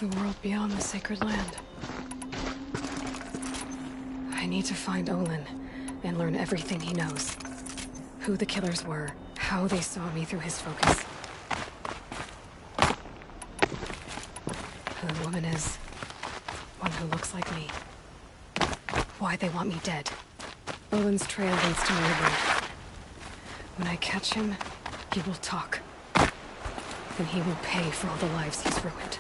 The world beyond the sacred land. I need to find Olin and learn everything he knows. Who the killers were, how they saw me through his focus. Who the woman is. One who looks like me. Why they want me dead. Olin's trail leads to Mirror. When I catch him, he will talk. Then he will pay for all the lives he's ruined.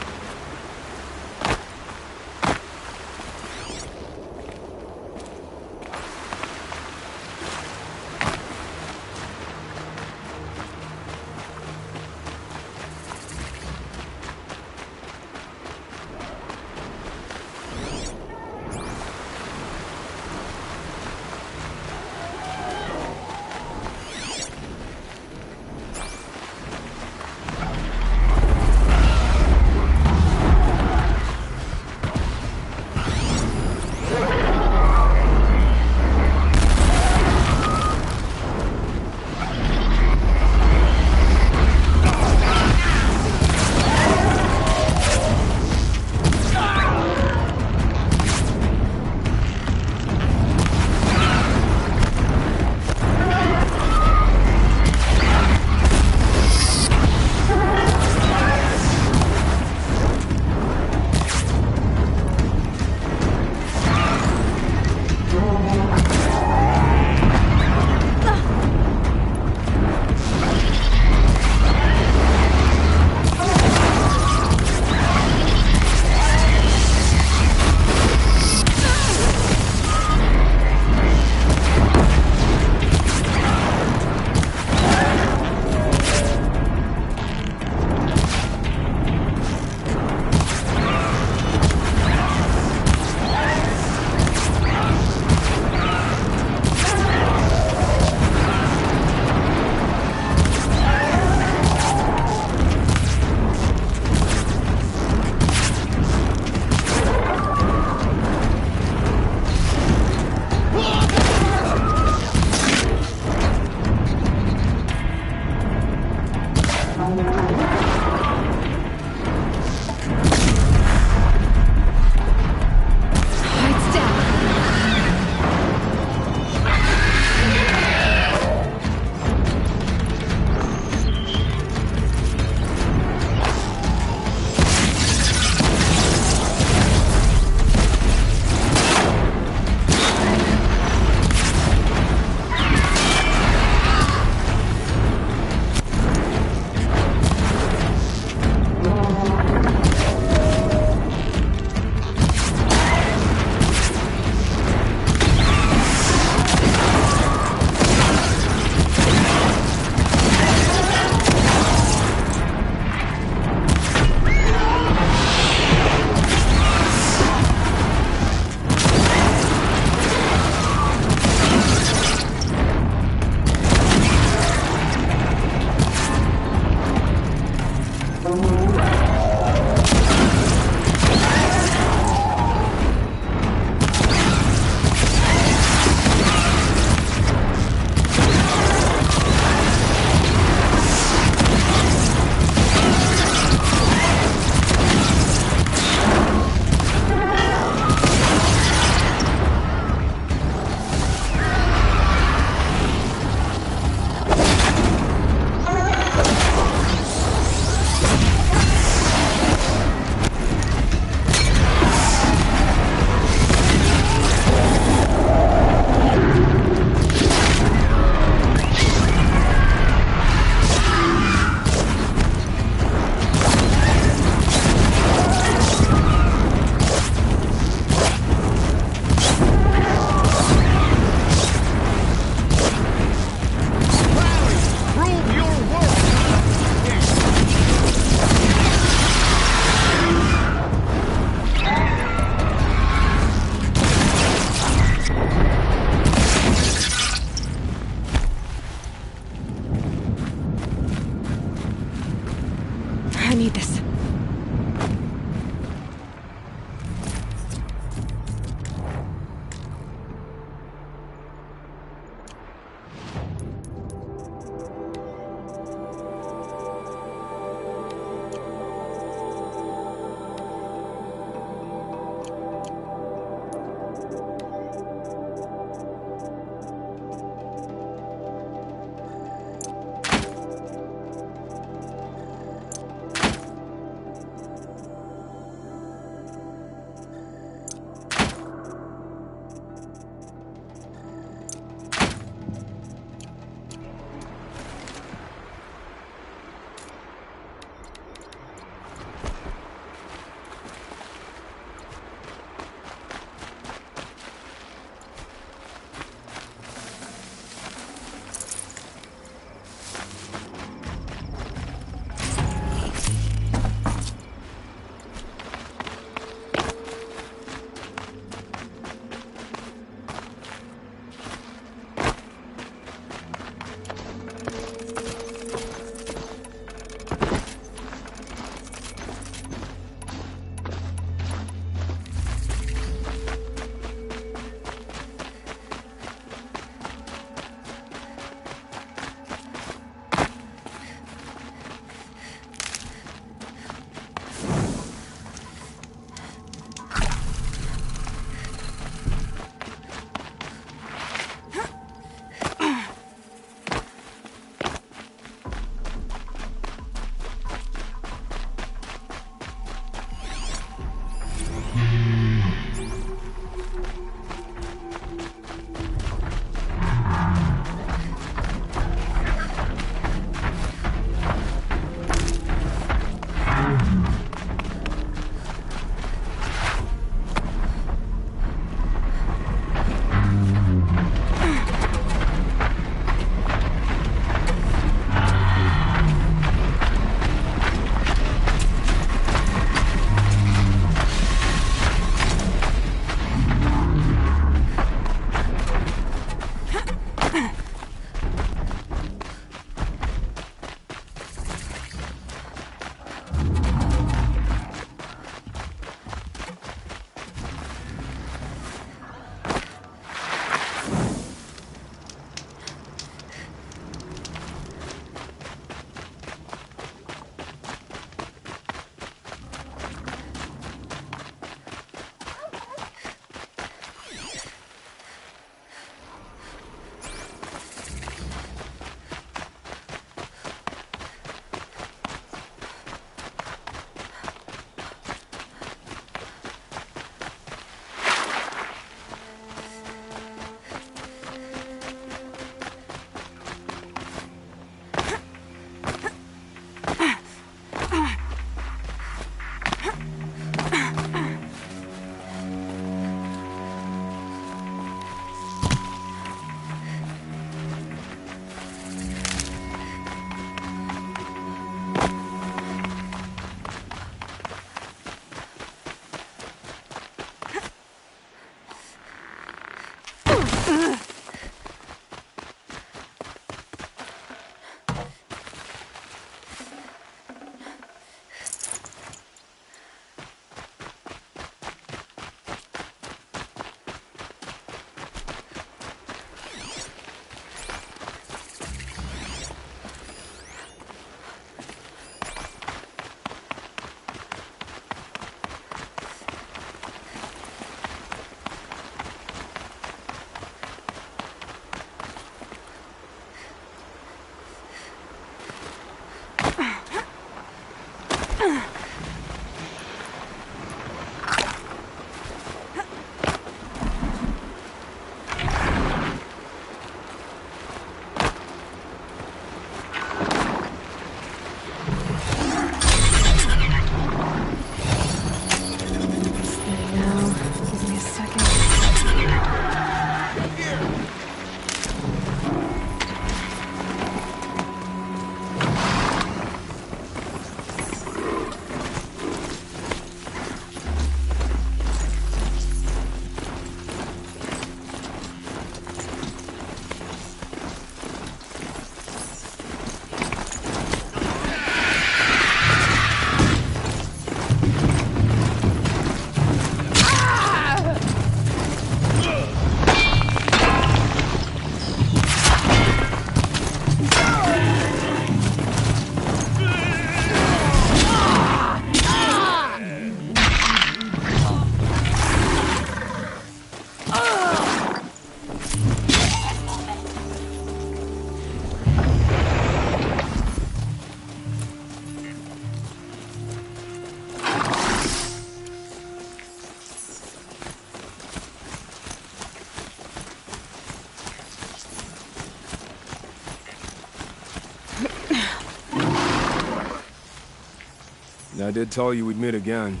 did tell you we'd meet again.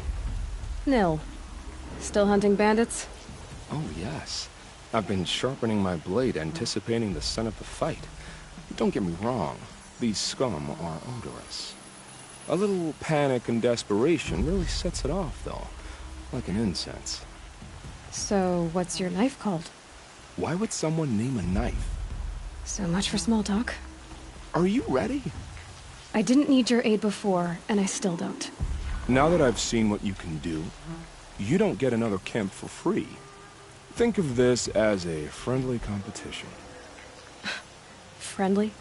Nil. Still hunting bandits? Oh, yes. I've been sharpening my blade, anticipating the scent of the fight. Don't get me wrong, these scum are odorous. A little panic and desperation really sets it off, though, like an incense. So, what's your knife called? Why would someone name a knife? So much for small talk. Are you ready? I didn't need your aid before, and I still don't. Now that I've seen what you can do, you don't get another camp for free. Think of this as a friendly competition. Friendly?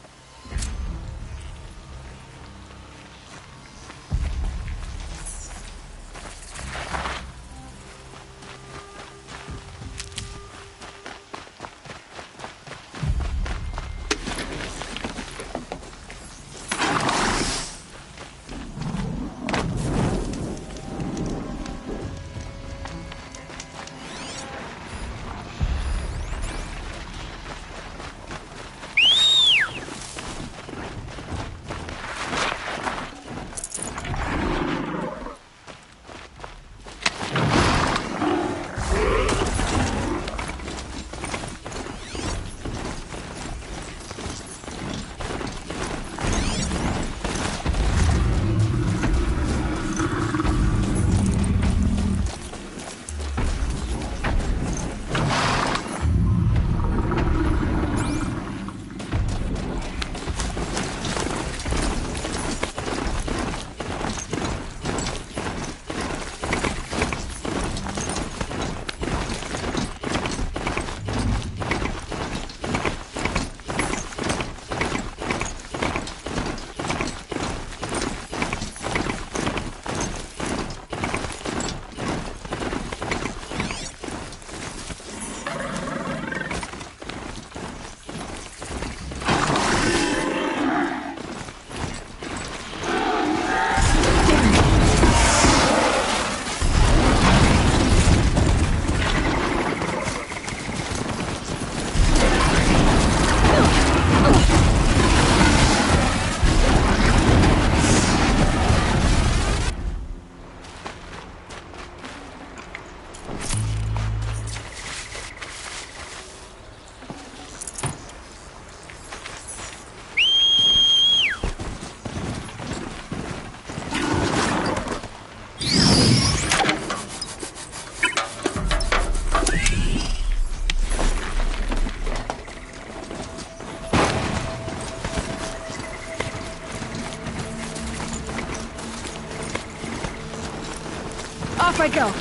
Off I go!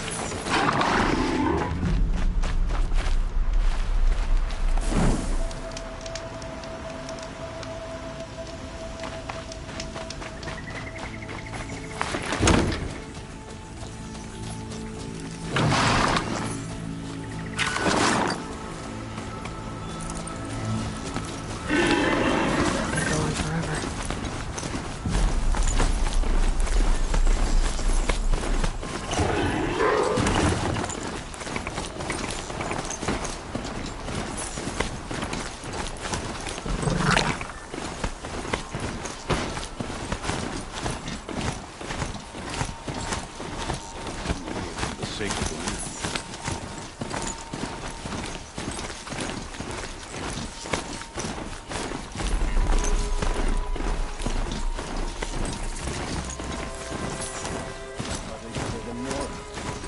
Going forever. The sake of the land.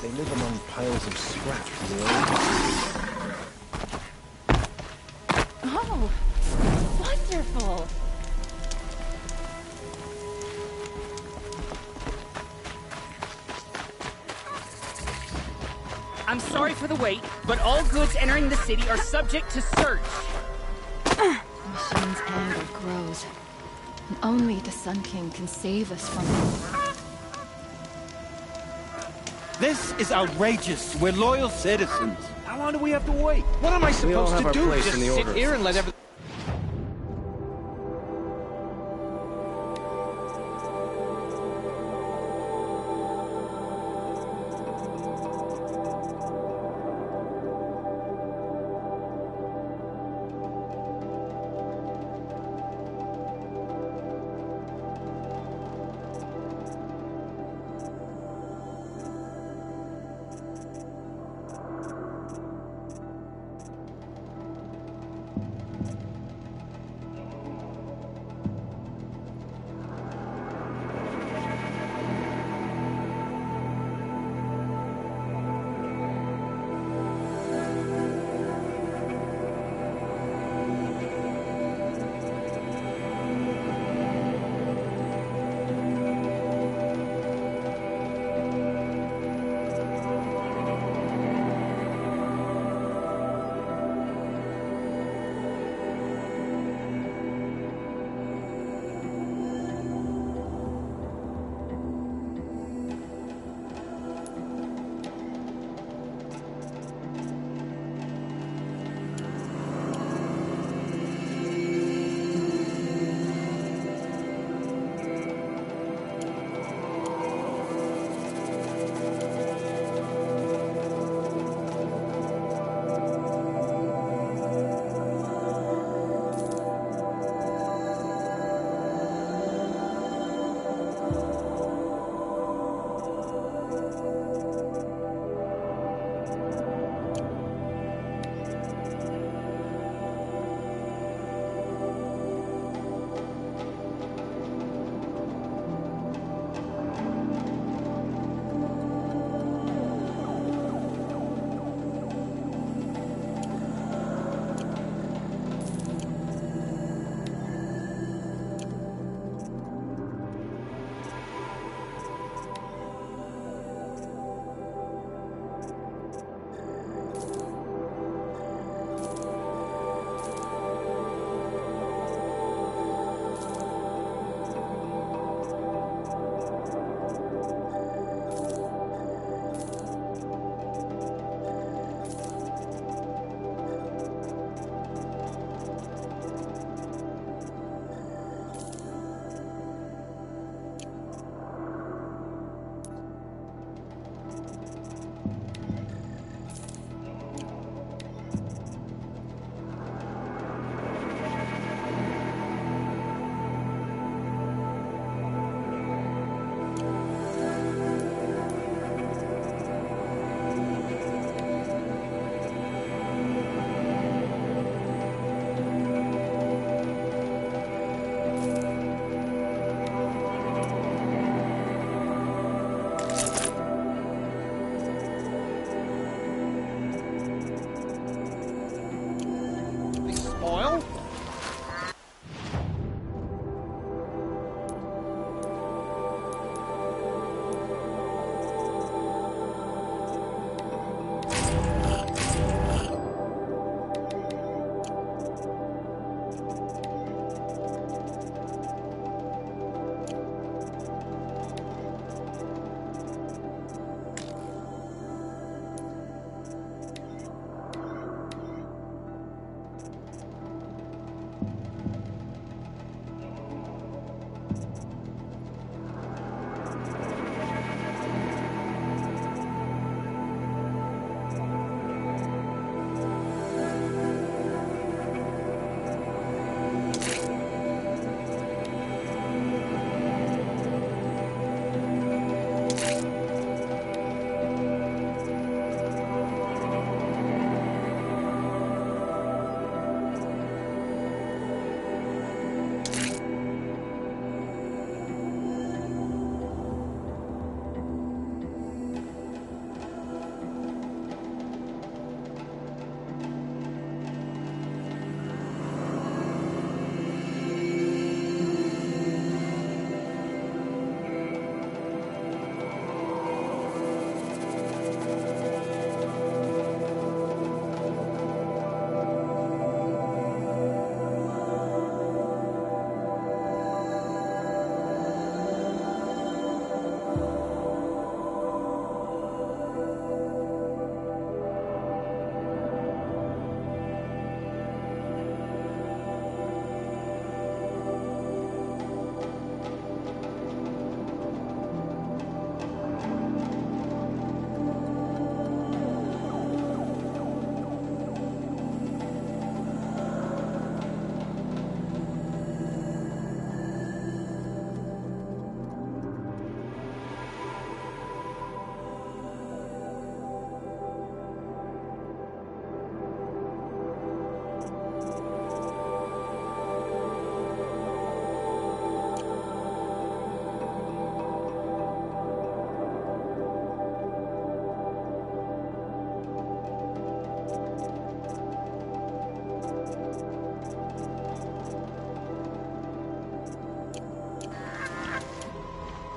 They live among piles of scrap, really. Oh, wonderful! I'm sorry for the wait, but all goods entering the city are subject to search. Machine's anger grows, and only the Sun King can save us from it. This is outrageous. We're loyal citizens. How long do we have to wait? What am I We all supposed have to our do? place Just in the sit order. here and let everything...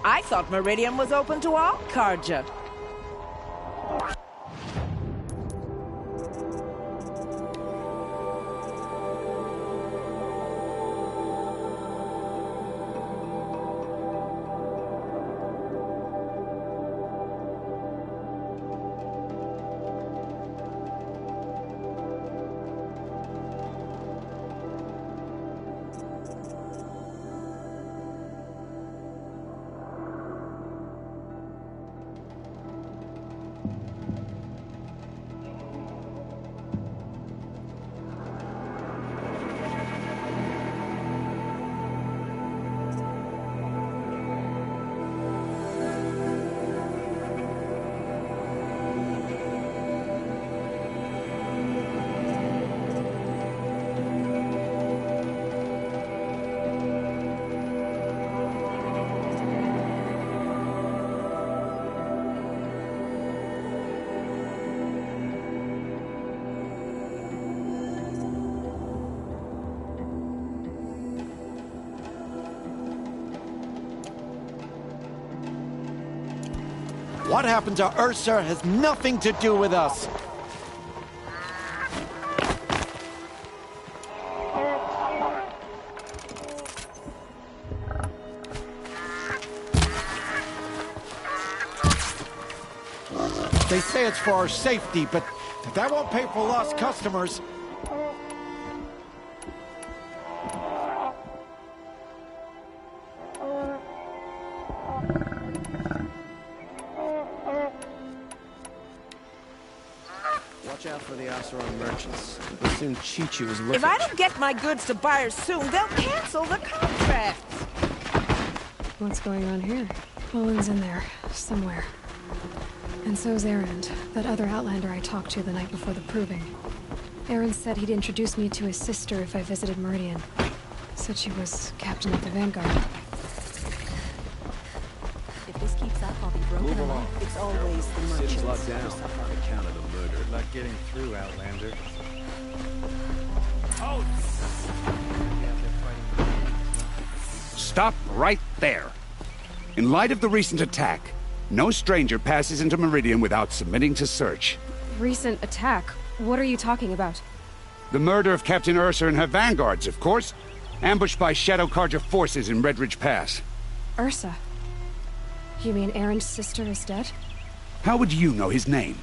I thought Meridian was open to all Carja. What happened to Ursa has nothing to do with us. They say it's for our safety, but that won't pay for lost customers. Watch out for the Oseram merchants. But soon Chi-Chu is looking. If I don't get my goods to buyers soon, they'll cancel the contract. What's going on here? Owen's in there, somewhere. And so's Erend, that other Outlander I talked to the night before the proving. Erend said he'd introduce me to his sister if I visited Meridian. Said she was captain of the Vanguard. If this keeps up, I'll be broken Move alive. along. It's always the merchants. City's locked down on account of the murder. Not getting through, Outlander. Stop right there. In light of the recent attack, no stranger passes into Meridian without submitting to search. Recent attack? What are you talking about? The murder of Captain Ursa and her vanguards, of course. Ambushed by Shadow Carja forces in Redridge Pass. Ursa? You mean Erend's sister is dead? How would you know his name?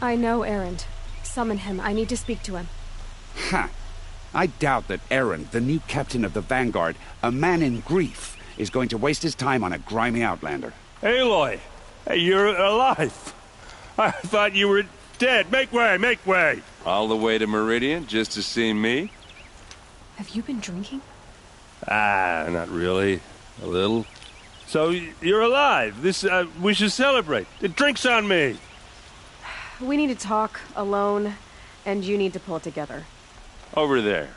I know Erend. Summon him. I need to speak to him. Ha! I doubt that Erend, the new captain of the Vanguard, a man in grief, is going to waste his time on a grimy Outlander. Aloy! Hey, you're alive! I thought you were dead. Make way, make way! All the way to Meridian just to see me? Have you been drinking? Ah, not really. A little. So, you're alive. We should celebrate. The drink's on me. We need to talk, alone, and you need to pull it together. Over there.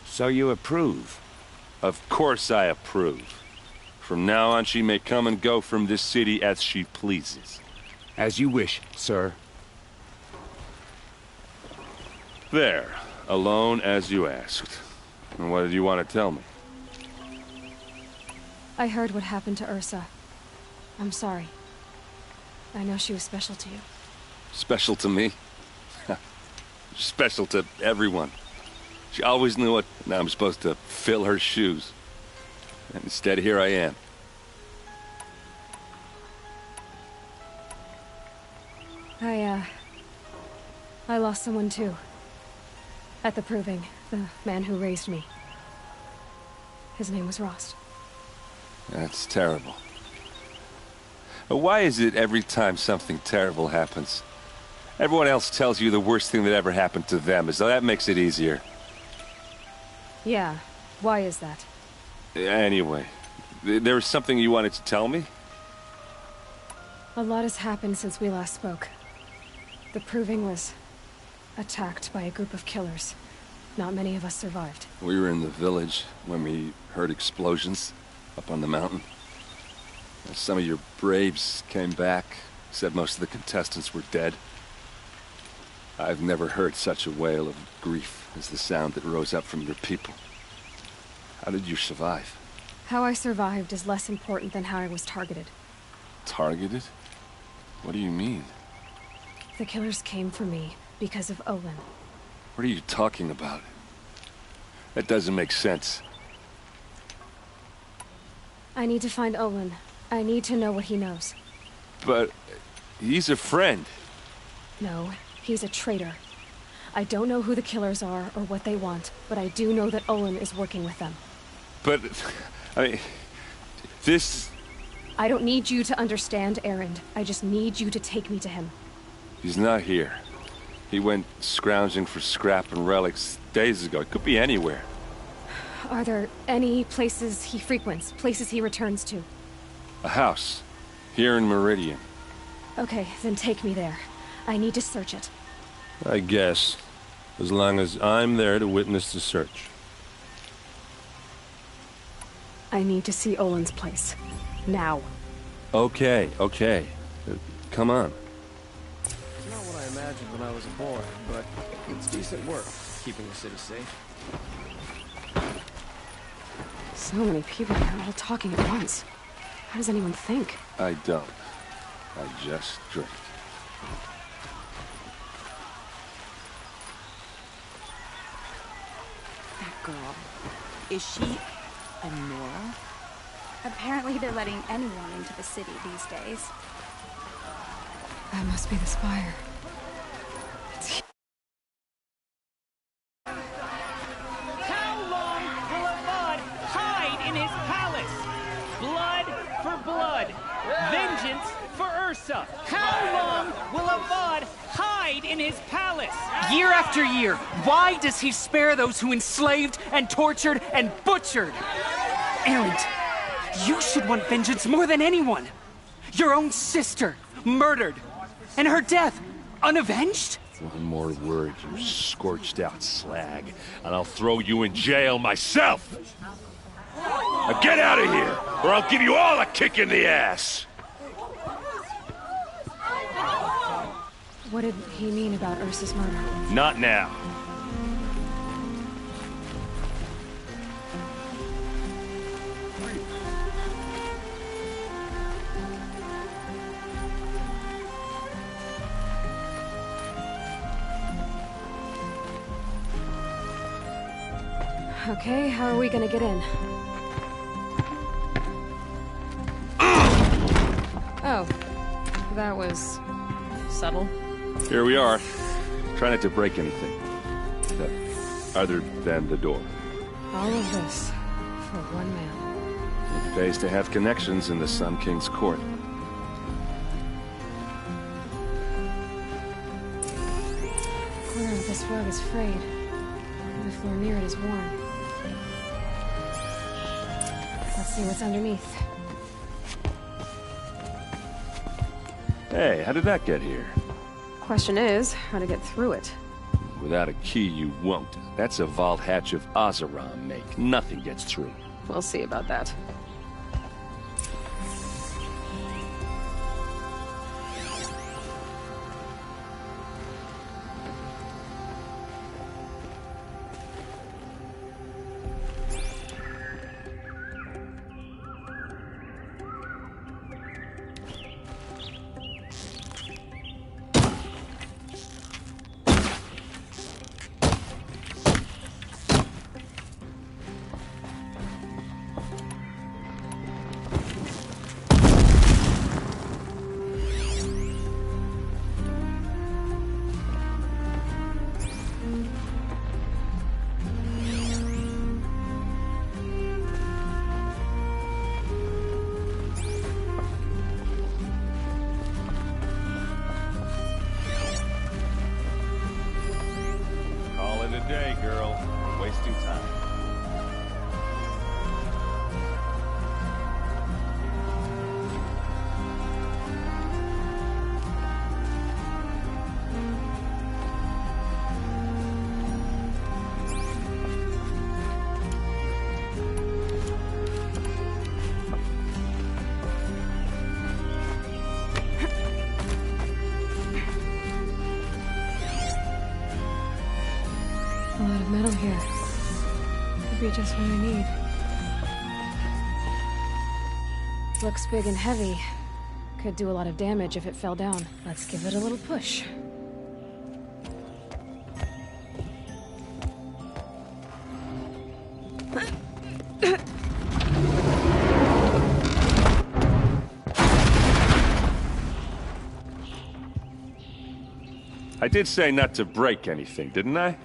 So you approve? Of course I approve. From now on, she may come and go from this city as she pleases. As you wish, sir. There. Alone as you asked. And what did you want to tell me? I heard what happened to Ursa. I'm sorry. I know she was special to you. Special to me? Special to everyone. She always knew it. Now I'm supposed to fill her shoes. And instead, here I am. I lost someone too. At the proving, the man who raised me. His name was Rost. That's terrible. But why is it every time something terrible happens, everyone else tells you the worst thing that ever happened to them, as though that makes it easier? Yeah, why is that? Anyway, there was something you wanted to tell me? A lot has happened since we last spoke. The proving was attacked by a group of killers. Not many of us survived. We were in the village when we heard explosions up on the mountain. Some of your braves came back, said most of the contestants were dead. I've never heard such a wail of grief as the sound that rose up from your people. How did you survive? How I survived is less important than how I was targeted. Targeted? What do you mean? The killers came for me because of Olin. What are you talking about? That doesn't make sense. I need to find Olin. I need to know what he knows. But he's a friend. No, he's a traitor. I don't know who the killers are or what they want, but I do know that Olin is working with them. But, I mean, this... I don't need you to understand, Erend. I just need you to take me to him. He's not here. He went scrounging for scrap and relics days ago. It could be anywhere. Are there any places he frequents, places he returns to? A house. Here in Meridian. Okay, then take me there. I need to search it. I guess. As long as I'm there to witness the search. I need to see Olin's place. Now. Okay. Come on. It's not what I imagined when I was a boy, but it's decent work, keeping the city safe. So many people here all talking at once. How does anyone think? I don't. I just drink. That girl. Is she a Nora? Apparently they're letting anyone into the city these days. That must be the spire. How long will Avad hide in his palace? Blood for blood. Vengeance for Ursa. How long will Avad hide in his palace? Year after year, why does he spare those who enslaved and tortured and butchered? Erend, you should want vengeance more than anyone. Your own sister, murdered. And her death, unavenged? One more word, you scorched-out slag, and I'll throw you in jail myself! Now get out of here, or I'll give you all a kick in the ass! What did he mean about Ursa's murder? Not now. Okay, how are we gonna get in? Oh, that was subtle. Here we are. Try not to break anything. Other than the door. All of this for one man. It pays to have connections in the Sun King's court. The corner of this rug is frayed, and the floor near it is worn. Let's see what's underneath. Hey, how did that get here? Question is, how to get through it. Without a key, you won't. That's a vault hatch of Oseram make. Nothing gets through. We'll see about that. Day, girl. We're wasting time. A lot of metal here. Could be just what I need. Looks big and heavy. Could do a lot of damage if it fell down. Let's give it a little push. I did say not to break anything, didn't I?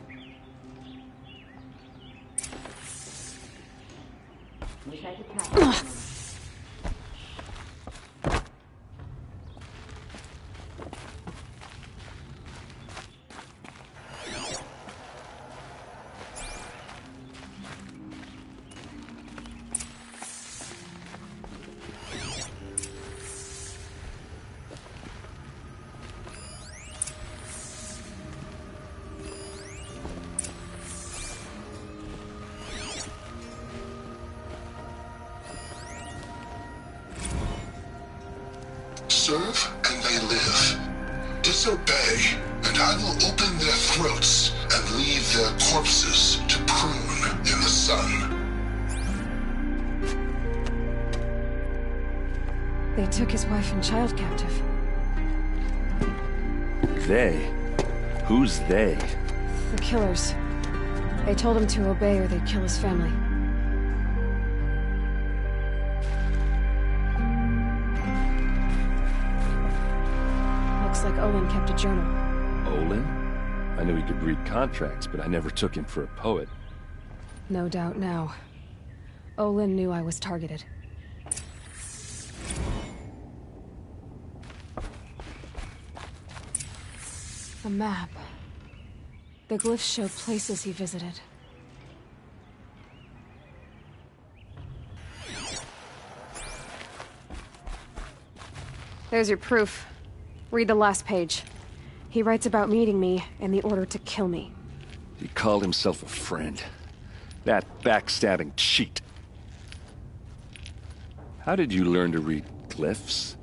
Serve and they live. Disobey, and I will open their throats and leave their corpses to prune in the sun. They took his wife and child captive. They? Who's they? The killers. They told him to obey or they'd kill his family. Looks like Olin kept a journal. Olin? I knew he could read contracts, but I never took him for a poet. No doubt now. Olin knew I was targeted. A map. The glyphs show places he visited. There's your proof. Read the last page. He writes about meeting me and the order to kill me. He called himself a friend. That backstabbing cheat. How did you learn to read glyphs?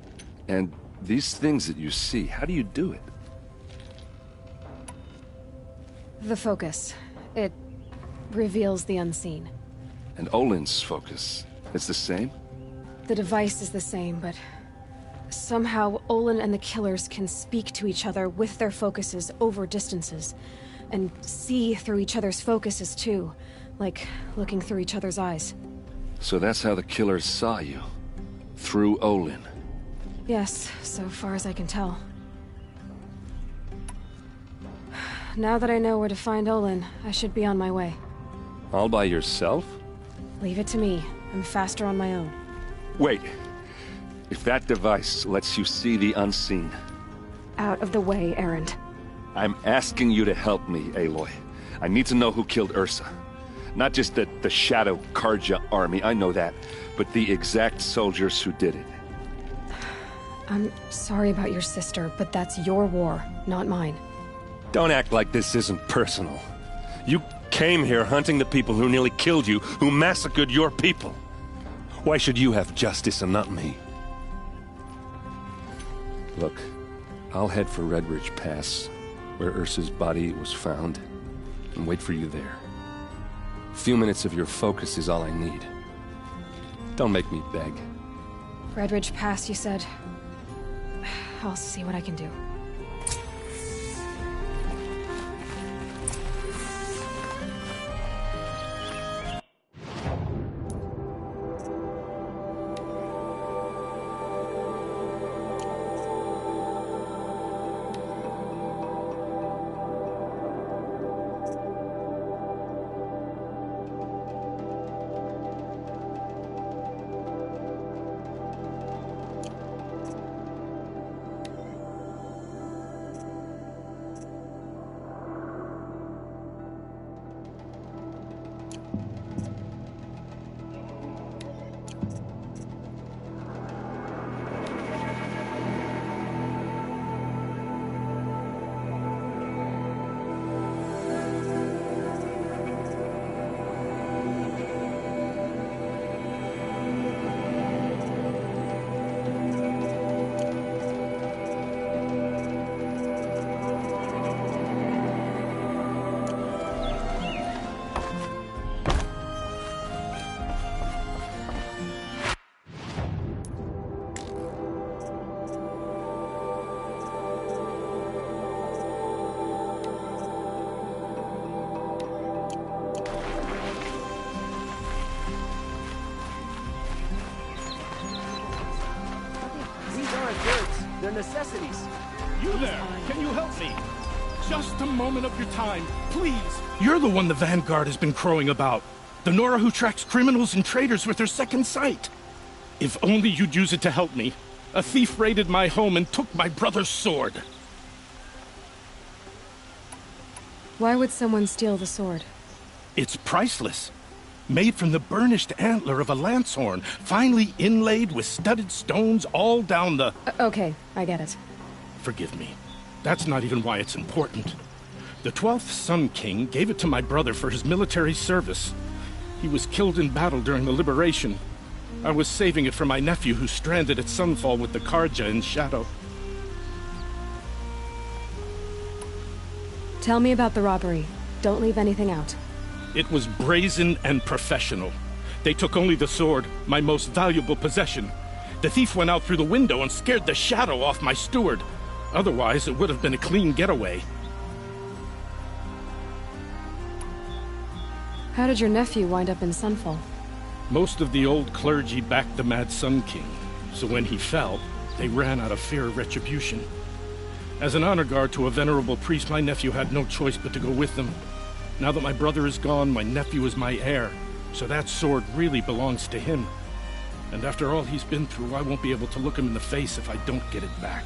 And these things that you see, how do you do it? The focus. It reveals the unseen. And Olin's focus, it's the same? The device is the same, but somehow Olin and the killers can speak to each other with their focuses over distances, and see through each other's focuses too, like looking through each other's eyes. So that's how the killers saw you? Through Olin? Yes, so far as I can tell. Now that I know where to find Olin, I should be on my way. All by yourself? Leave it to me. I'm faster on my own. Wait. If that device lets you see the unseen... Out of the way, Erend. I'm asking you to help me, Aloy. I need to know who killed Ursa. Not just the Shadow Karja army, I know that, but the exact soldiers who did it. I'm sorry about your sister, but that's your war, not mine. Don't act like this isn't personal. You came here hunting the people who nearly killed you, who massacred your people. Why should you have justice and not me? Look, I'll head for Redridge Pass, where Ursa's body was found, and wait for you there. A few minutes of your focus is all I need. Don't make me beg. Redridge Pass, you said? I'll see what I can do. necessities. You there! Can you help me? Just a moment of your time, please. You're the one the Vanguard has been crowing about. The Nora who tracks criminals and traitors with her second sight. If only you'd use it to help me. A thief raided my home and took my brother's sword. Why would someone steal the sword? It's priceless. Made from the burnished antler of a lancehorn, finely inlaid with studded stones all down the... Okay, I get it. Forgive me. That's not even why it's important. The 12th Sun King gave it to my brother for his military service. He was killed in battle during the Liberation. I was saving it for my nephew who's stranded at Sunfall with the Karja in Shadow. Tell me about the robbery. Don't leave anything out. It was brazen and professional. They took only the sword, my most valuable possession. The thief went out through the window and scared the shadow off my steward. Otherwise, it would have been a clean getaway. How did your nephew wind up in Sunfall? Most of the old clergy backed the Mad Sun King, so when he fell, they ran out of fear of retribution. As an honor guard to a venerable priest, my nephew had no choice but to go with them. Now that my brother is gone, my nephew is my heir, so that sword really belongs to him. And after all he's been through, I won't be able to look him in the face if I don't get it back.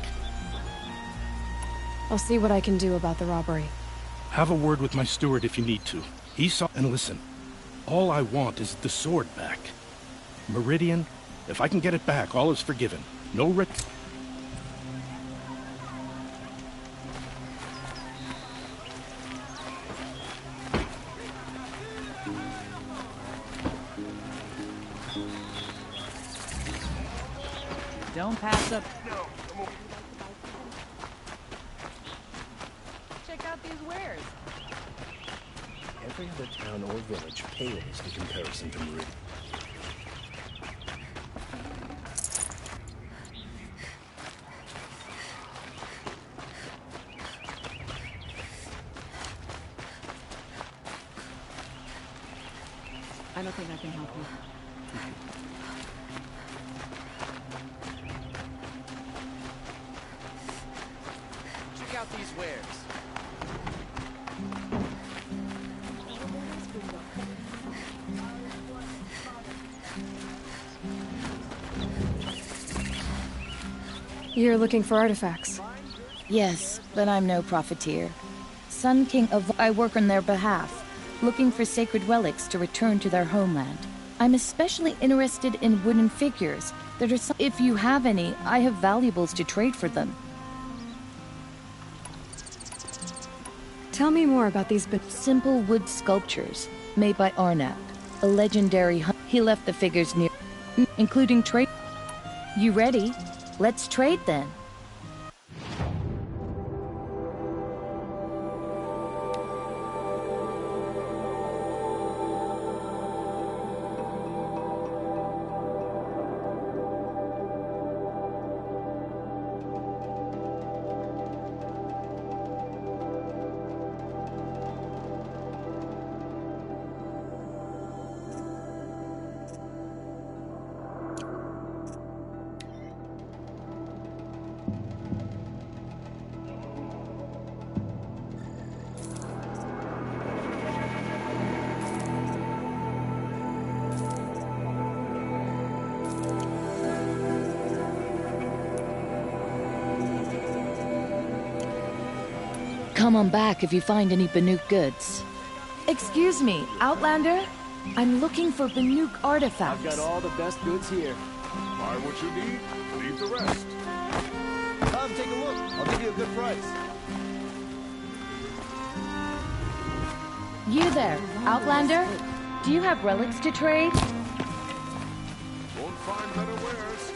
I'll see what I can do about the robbery. Have a word with my steward if you need to. He saw... And listen, all I want is the sword back. Meridian, if I can get it back, all is forgiven. No Don't pass up. Check out these wares. Every other town or village pales in comparison to Meridian. I don't think I can help you. Check out these wares. You're looking for artifacts? Yes, but I'm no profiteer. Sun King of... I work on their behalf, looking for sacred relics to return to their homeland. I'm especially interested in wooden figures that are... If you have any, I have valuables to trade for them. Tell me more about these... Simple wood sculptures made by Arnak, a legendary hunter. He left the figures near... including trade... You ready? Let's trade then. Come on back if you find any Banuk goods. Excuse me, Outlander? I'm looking for Banuk artifacts. I've got all the best goods here. Buy what you need, leave the rest. Come, take a look. I'll give you a good price. You there, Outlander? Do you have relics to trade? Won't find better wares.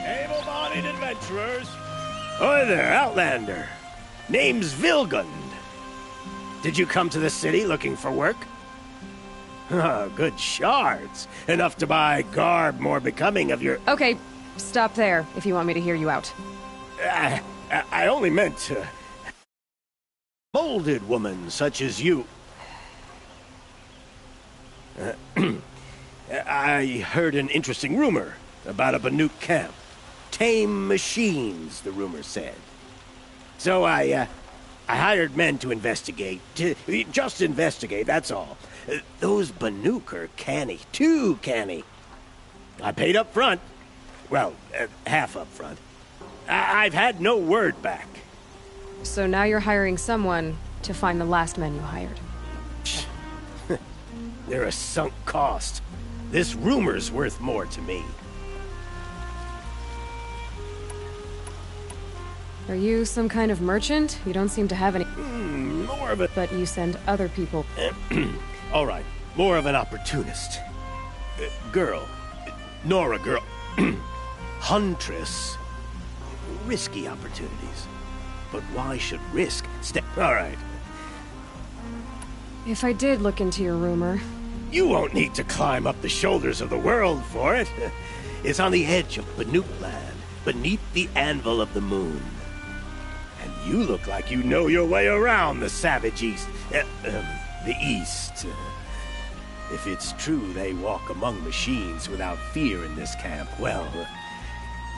Able-bodied adventurers. Hi there, Outlander. Name's Vilgund. Did you come to the city looking for work? Oh, good shards. Enough to buy garb more becoming of your... Okay, stop there if you want me to hear you out. I only meant... molded woman such as you. I heard an interesting rumor about a Banuk camp. Tame machines, the rumor said. So I hired men to investigate. Just investigate, that's all. Those Banuk are canny, too canny. I paid up front. Well, half up front. I've had no word back. So now you're hiring someone to find the last men you hired. They're a sunk cost. This rumor's worth more to me. Are you some kind of merchant? You don't seem to have any... more of a... But you send other people. All right, more of an opportunist. Girl. Nora girl. Huntress. Risky opportunities. But why should risk step... All right. If I did look into your rumor... You won't need to climb up the shoulders of the world for it. It's on the edge of Banuk land, beneath the anvil of the moon. And you look like you know your way around the savage east. The east. If it's true they walk among machines without fear in this camp, well,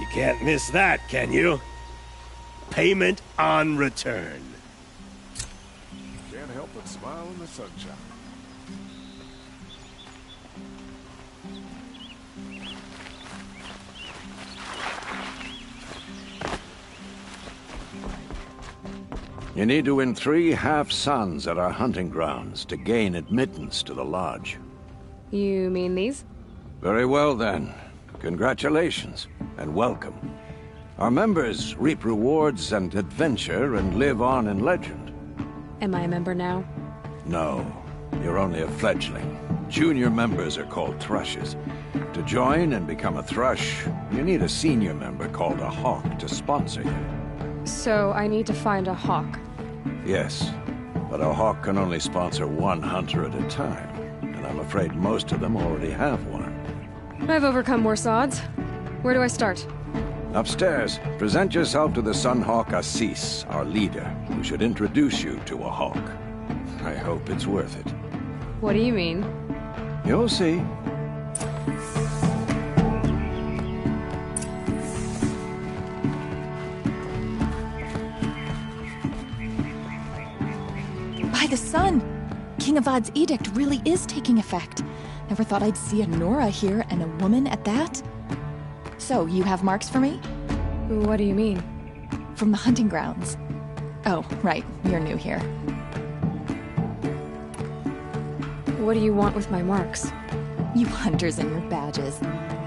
you can't miss that, can you? Payment on return. Can't help but smile in the sunshine. You need to win 3 half-suns at our hunting grounds to gain admittance to the lodge. You mean these? Very well, then. Congratulations, and welcome. Our members reap rewards and adventure and live on in legend. Am I a member now? No, you're only a fledgling. Junior members are called thrushes. To join and become a thrush, you need a senior member called a hawk to sponsor you. So I need to find a hawk. Yes, but a hawk can only sponsor 1 hunter at a time, and I'm afraid most of them already have one. I've overcome worse odds. Where do I start? Upstairs, present yourself to the Sunhawk Assis, our leader, who should introduce you to a hawk. I hope it's worth it. What do you mean? You'll see. By the sun! King Avad's edict really is taking effect. Never thought I'd see a Nora here, and a woman at that. So, you have marks for me? What do you mean? From the hunting grounds. Oh, right. You're new here. What do you want with my marks? You hunters and your badges.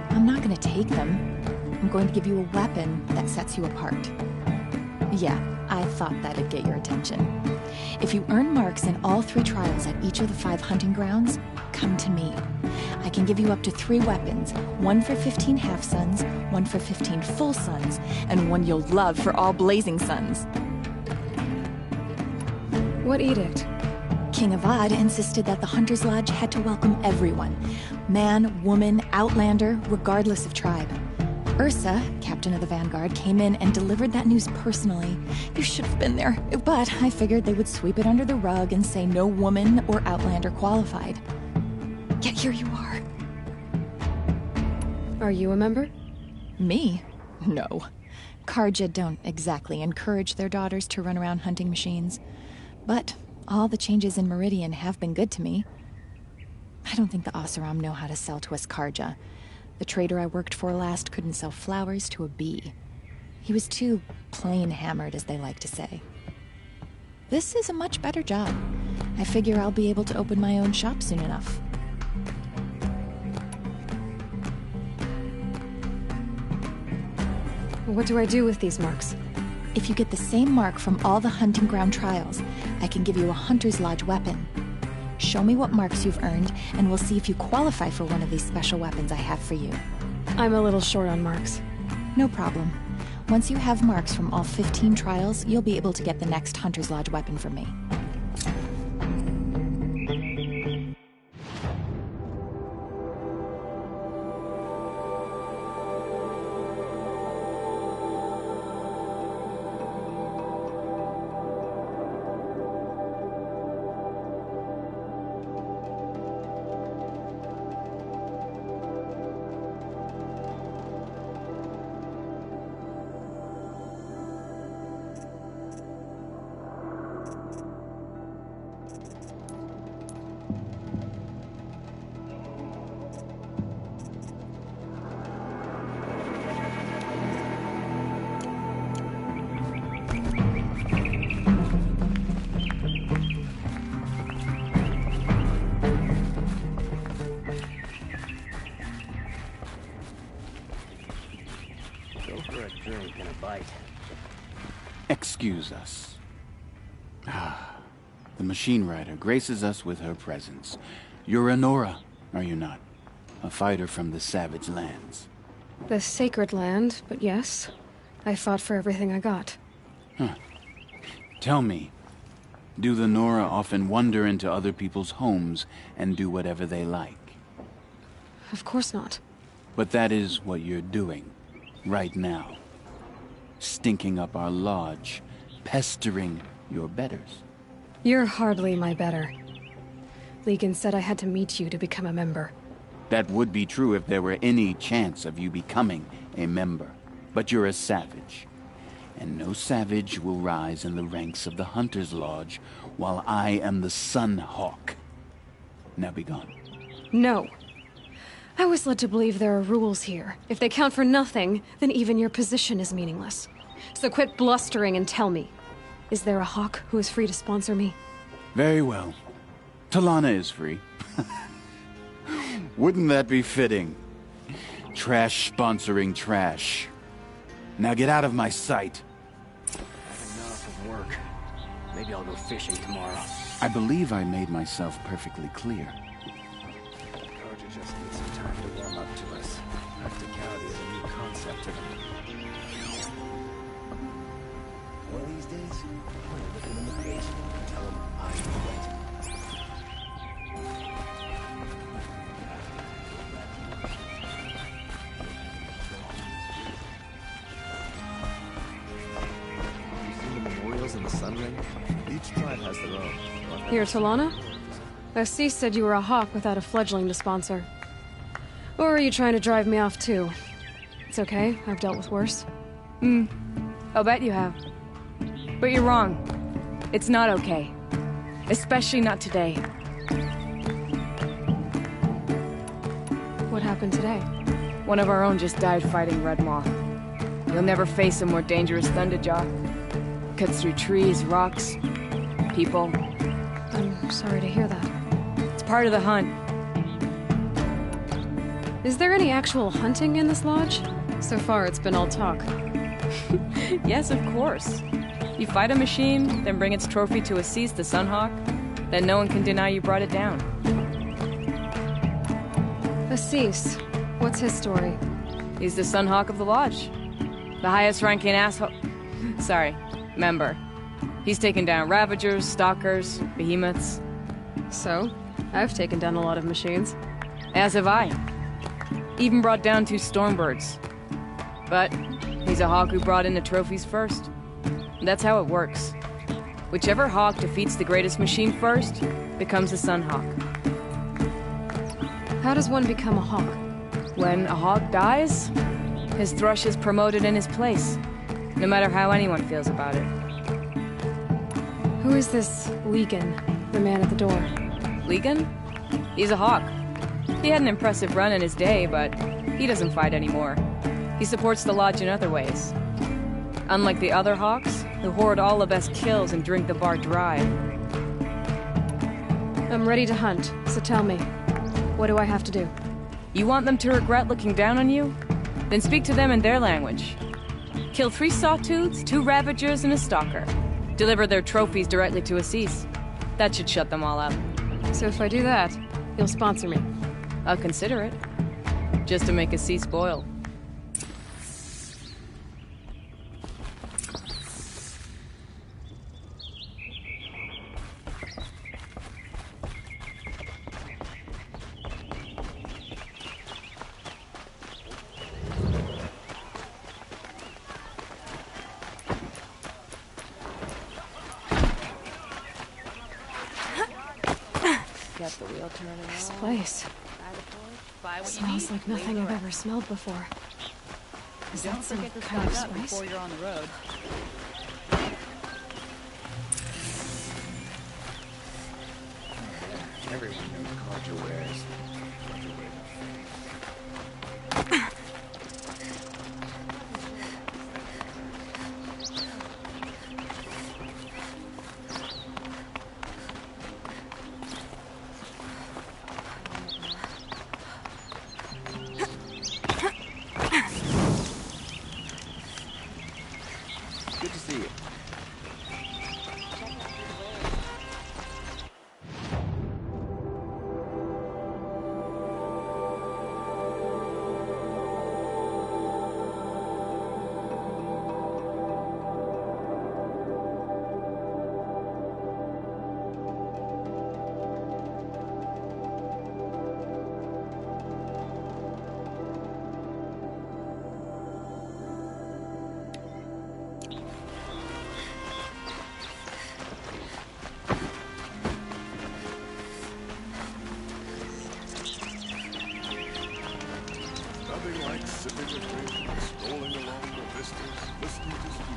I'm not gonna take them. I'm going to give you a weapon that sets you apart. Yeah, I thought that'd get your attention. If you earn marks in all 3 trials at each of the 5 hunting grounds, come to me. I can give you up to 3 weapons, 1 for 15 half-suns, 1 for 15 full suns, and 1 you'll love for all blazing suns. What edict? King Avad insisted that the Hunter's Lodge had to welcome everyone. Man, woman, outlander, regardless of tribe. Ursa, captain of the Vanguard, came in and delivered that news personally. You should have been there, but I figured they would sweep it under the rug and say no woman or outlander qualified. Yet here you are. Are you a member? Me? No. Carja don't exactly encourage their daughters to run around hunting machines. But all the changes in Meridian have been good to me. I don't think the Oseram know how to sell to us Carja. The trader I worked for last couldn't sell flowers to a bee. He was too plain hammered, as they like to say. This is a much better job. I figure I'll be able to open my own shop soon enough. What do I do with these marks? If you get the same mark from all the hunting ground trials, I can give you a Hunter's Lodge weapon. Show me what marks you've earned, and we'll see if you qualify for one of these special weapons I have for you. I'm a little short on marks. No problem. Once you have marks from all 15 trials, you'll be able to get the next Hunter's Lodge weapon from me. sure ain't gonna bite. Excuse us. The machine rider graces us with her presence. You're a Nora, are you not? A fighter from the Savage Lands. The Sacred Land, but yes. I fought for everything I got. Huh. Tell me, do the Nora often wander into other people's homes and do whatever they like? Of course not. But that is what you're doing, right now. Stinking up our lodge, pestering your betters. You're hardly my better. Legan said I had to meet you to become a member. That would be true if there were any chance of you becoming a member. But you're a savage. And no savage will rise in the ranks of the Hunter's Lodge while I am the Sun Hawk. Now be gone. No. I was led to believe there are rules here. If they count for nothing, then even your position is meaningless. So quit blustering and tell me. Is there a Hawk who is free to sponsor me? Very well. Talana is free. Wouldn't that be fitting? Trash sponsoring trash. Now get out of my sight. I've enough of work. Maybe I'll go fishing tomorrow. I believe I made myself perfectly clear. Carja just needs some time to warm up to us. Practicality is a new concept to them. One of these days, I'm gonna look them in the face and tell them I quit. In the Sun Ring, each tribe has their own. Here, Talana? Assis said you were a Hawk without a fledgling to sponsor. Or are you trying to drive me off too? It's okay, I've dealt with worse. I'll bet you have. But you're wrong. It's not okay. Especially not today. What happened today? One of our own just died fighting Red Maw. You'll never face a more dangerous Thunderjaw. Cuts through trees, rocks, people. I'm sorry to hear that. It's part of the hunt. Is there any actual hunting in this lodge? So far, it's been all talk. Yes, of course. You fight a machine, then bring its trophy to Assis the Sunhawk, then no one can deny you brought it down. Assis, what's his story? He's the Sunhawk of the lodge. The highest ranking asshole... Sorry. Member. He's taken down Ravagers, Stalkers, Behemoths. So, I've taken down a lot of machines. As have I. Even brought down 2 Stormbirds. But he's a Hawk who brought in the trophies first. That's how it works. Whichever Hawk defeats the greatest machine first becomes a Sunhawk. How does one become a Hawk? When a Hawk dies, his thrush is promoted in his place. No matter how anyone feels about it. Who is this Legan, the man at the door? Legan? He's a Hawk. He had an impressive run in his day, but he doesn't fight anymore. He supports the lodge in other ways. Unlike the other Hawks, who hoard all the best kills and drink the bar dry. I'm ready to hunt, so tell me, what do I have to do? You want them to regret looking down on you? Then speak to them in their language. Kill 3 Sawtooths, 2 Ravagers, and a Stalker. Deliver their trophies directly to Assis. That should shut them all up. So if I do that, you'll sponsor me? I'll consider it. Just to make Assis boil. This place smells like nothing I've ever smelled before. Is that some kind of spice? Before you're on the road. Everyone knows Carja wears. sipping a drink, strolling along the vistas, listening to speeches.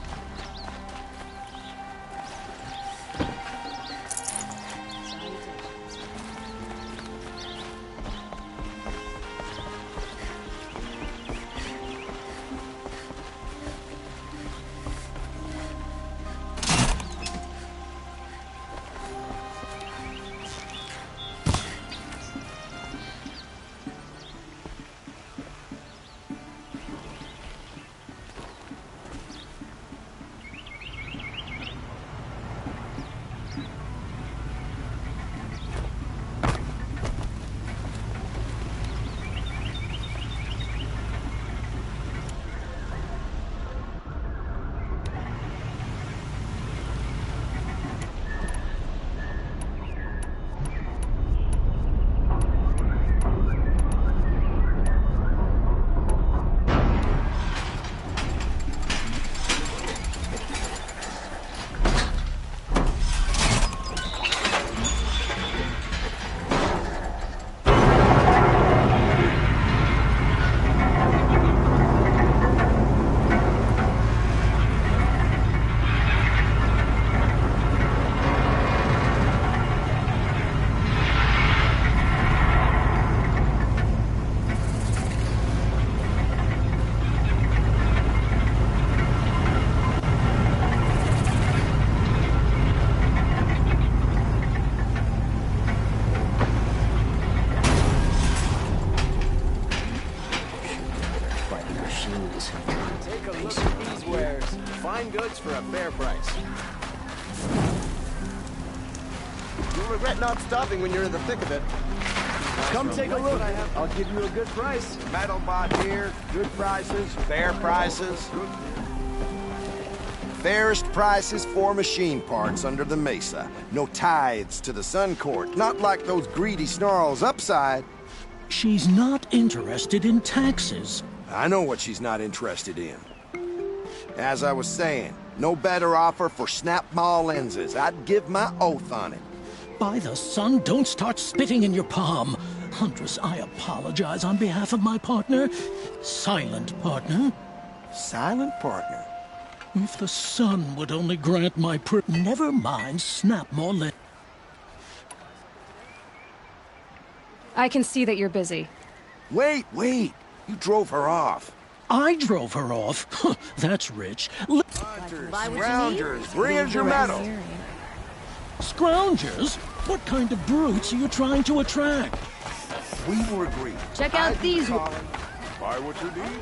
Take a look at these wares. Fine goods for a fair price. You'll regret not stopping when you're in the thick of it. Come take a look. I'll give you a good price. Metal bot here, good prices, fair prices. Fairest prices for machine parts under the Mesa. No tithes to the Sun Court, not like those greedy snarls upside. She's not interested in taxes. I know what she's not interested in. As I was saying, no better offer for snap-maw lenses. I'd give my oath on it. By the sun, don't start spitting in your palm. Huntress, I apologize on behalf of my partner. Silent partner. Silent partner? If the sun would only grant my never mind snap-maw lens. I can see that you're busy. Wait. You drove her off. I drove her off? That's rich. Hunters, scroungers, bring us your metal. Scroungers? What kind of brutes are you trying to attract? We were agreed. Check out these. Buy what you need.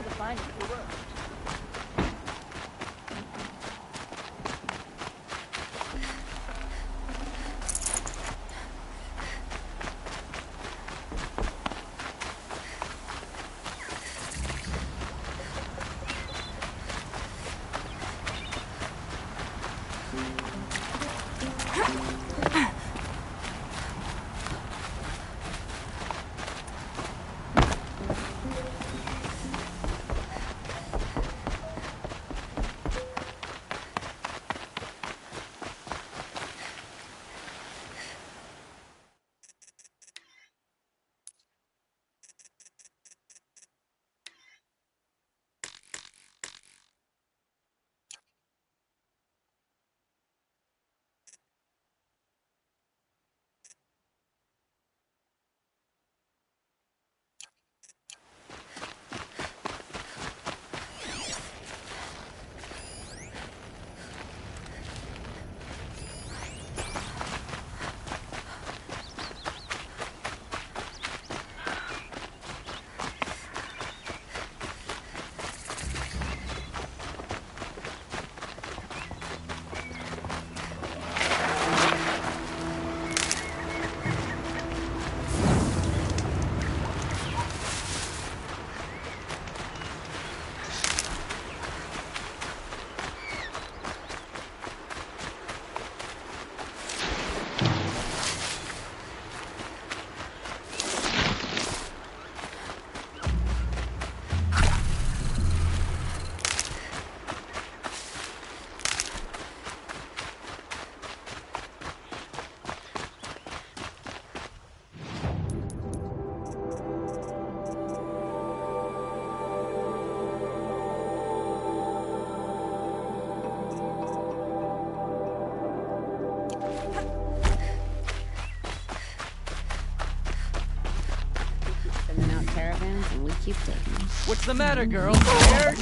reason we keep dating. What's the matter, girl? Scared?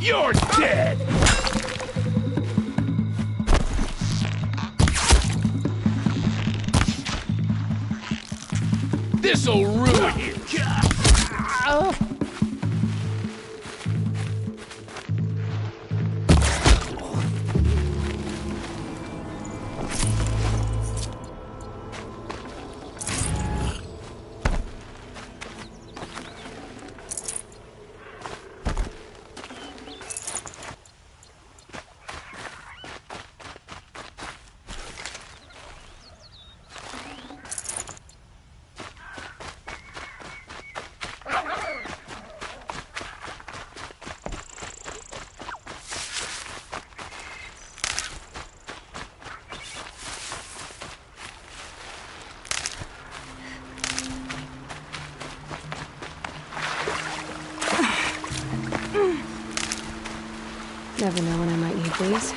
You're dead! This'll ruin you! Never know when I might need these.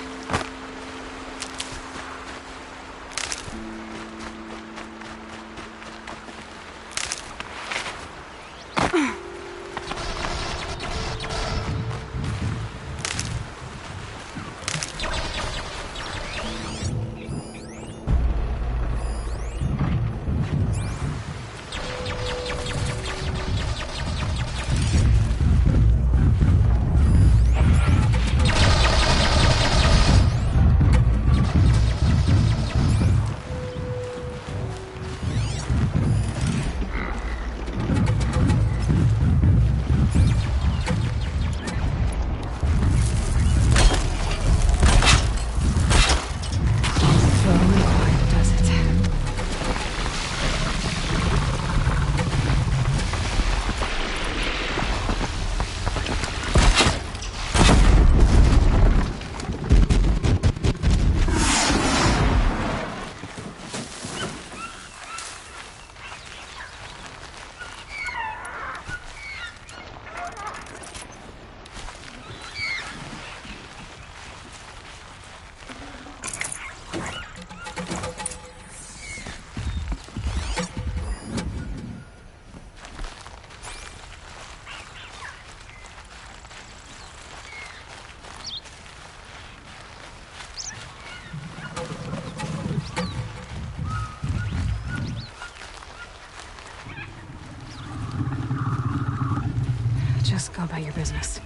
Just go about your business.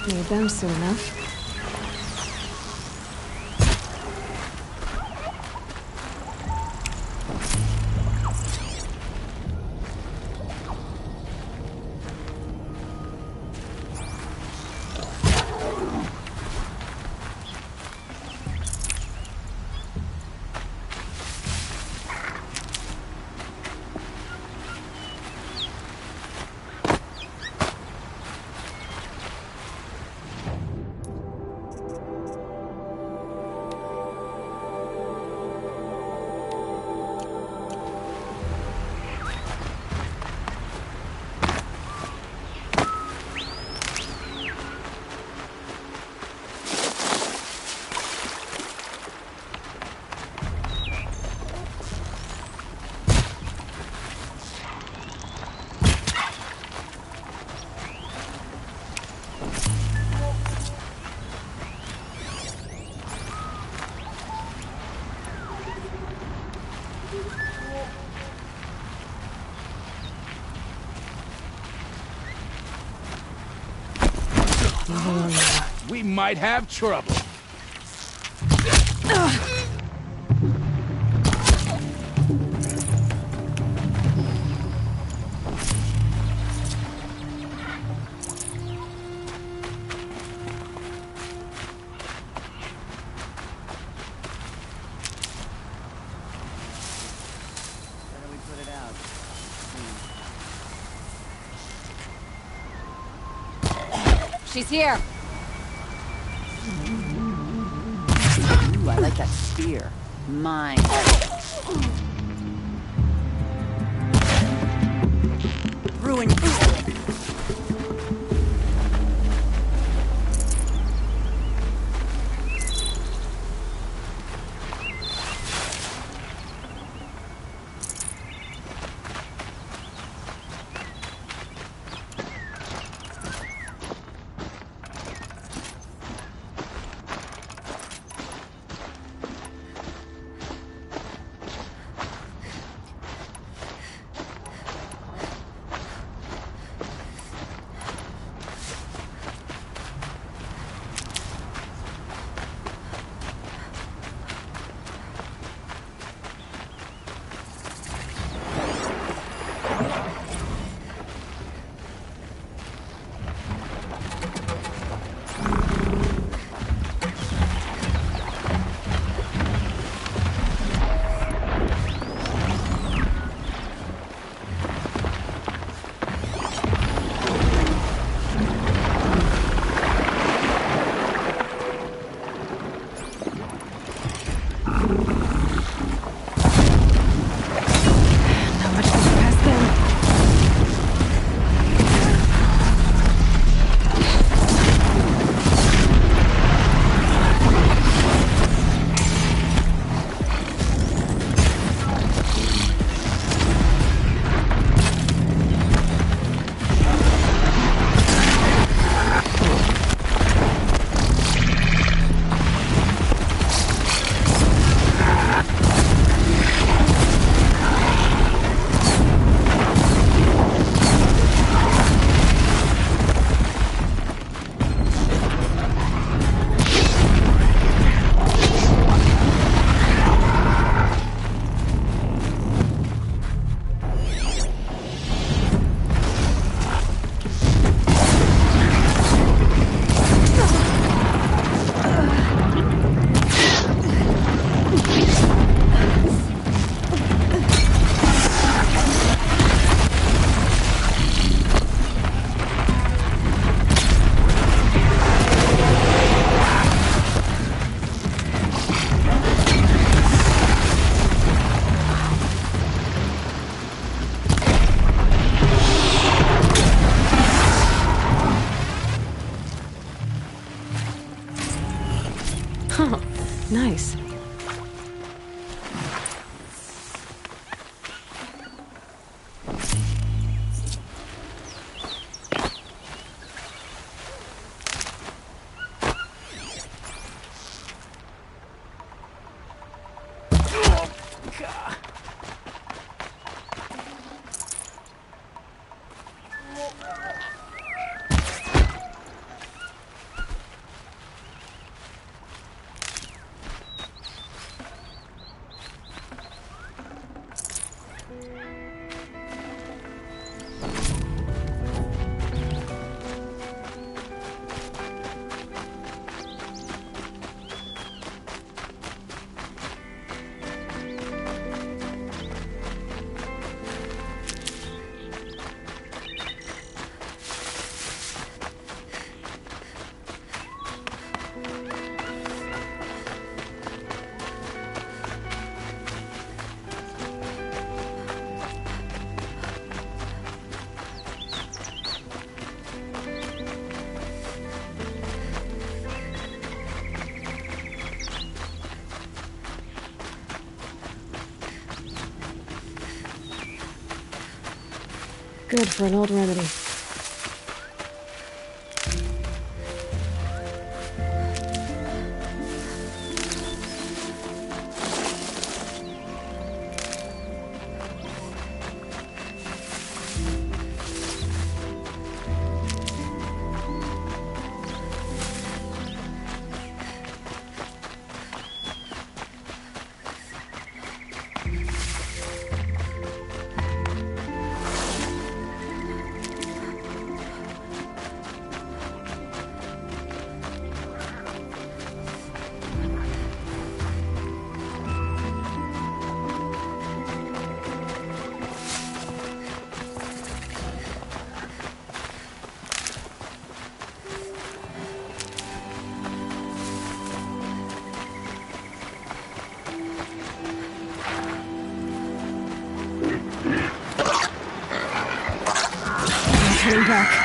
Need them soon enough. We might have trouble. She's here. Ooh, I like that spear. Mine. Ruin. Huh. Nice. Good for an old remedy. Turning back.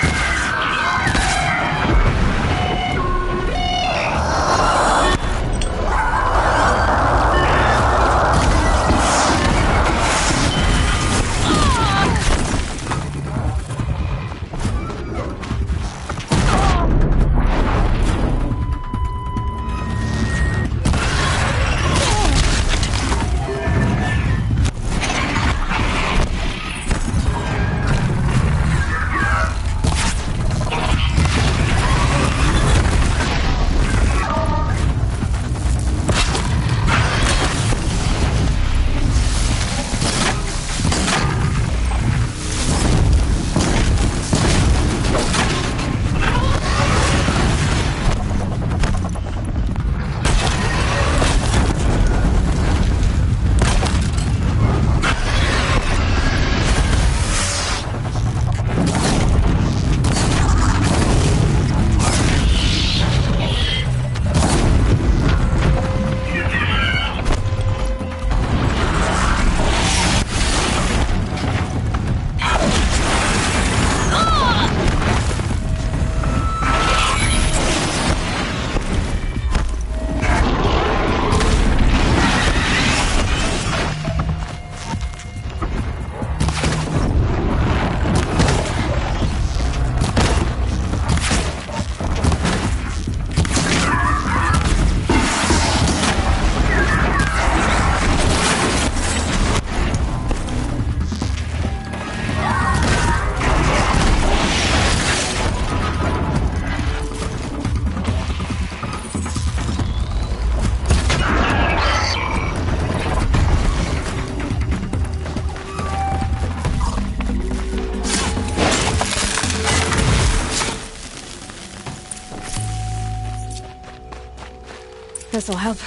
This'll help.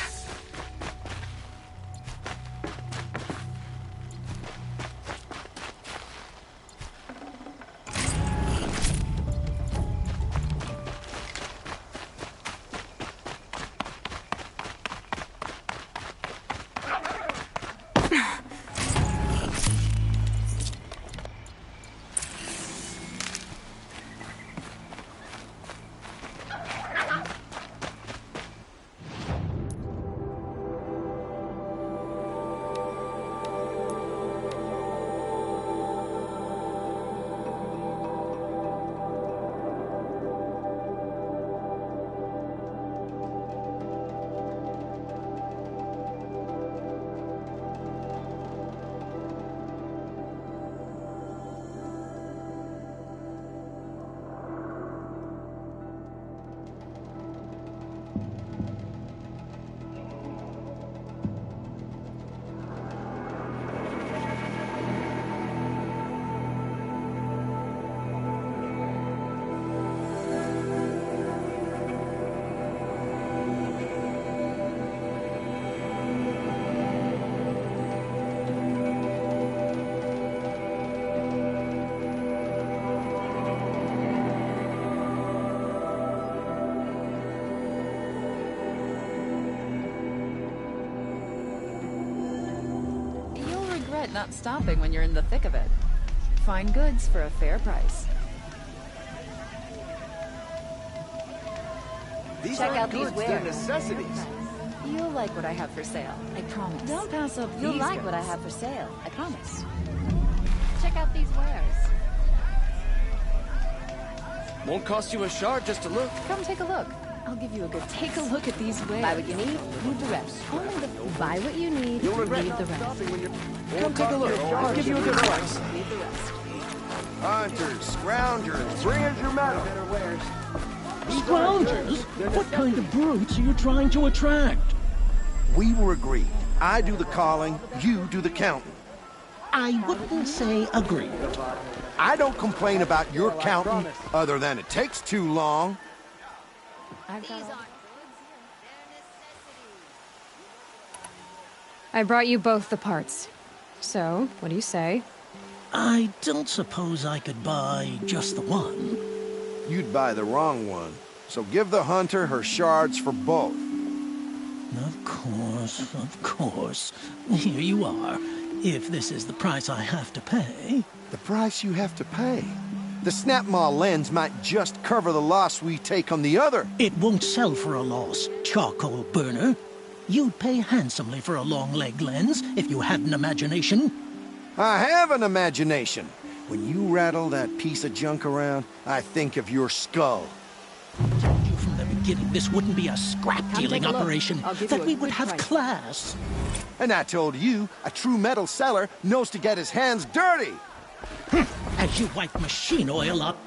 Not stopping when you're in the thick of it. Fine goods for a fair price. These Check aren't out these goods, they're wares. necessities. You'll like what I have for sale, I promise. Don't pass up You'll these like guys. what I have for sale, I promise. Check out these wares. Won't cost you a shard just to look. Come take a look. I'll give you a good take a look at these wares. Buy what you need, leave the rest. Only the buy what you need, You'll regret leave the rest. Come take a look. I'll give you a good price. Leave the rest. Hunters, scroungers, bring us your metal. Scroungers? What kind of brutes are you trying to attract? We were agreed. I do the calling, you do the counting. I wouldn't say agreed. I don't complain about your counting, other than it takes too long. I brought you both the parts. So, what do you say? I don't suppose I could buy just the one. You'd buy the wrong one. So give the hunter her shards for both. Of course. Here you are. If this is the price I have to pay. The price you have to pay? The Snapmaw lens might just cover the loss we take on the other. It won't sell for a loss, charcoal burner. You'd pay handsomely for a long-leg lens if you had an imagination. I have an imagination. When you rattle that piece of junk around, I think of your skull. I told you from the beginning this wouldn't be a scrap-dealing operation, that we would have class. And I told you, a true metal seller knows to get his hands dirty. As you wipe machine oil up.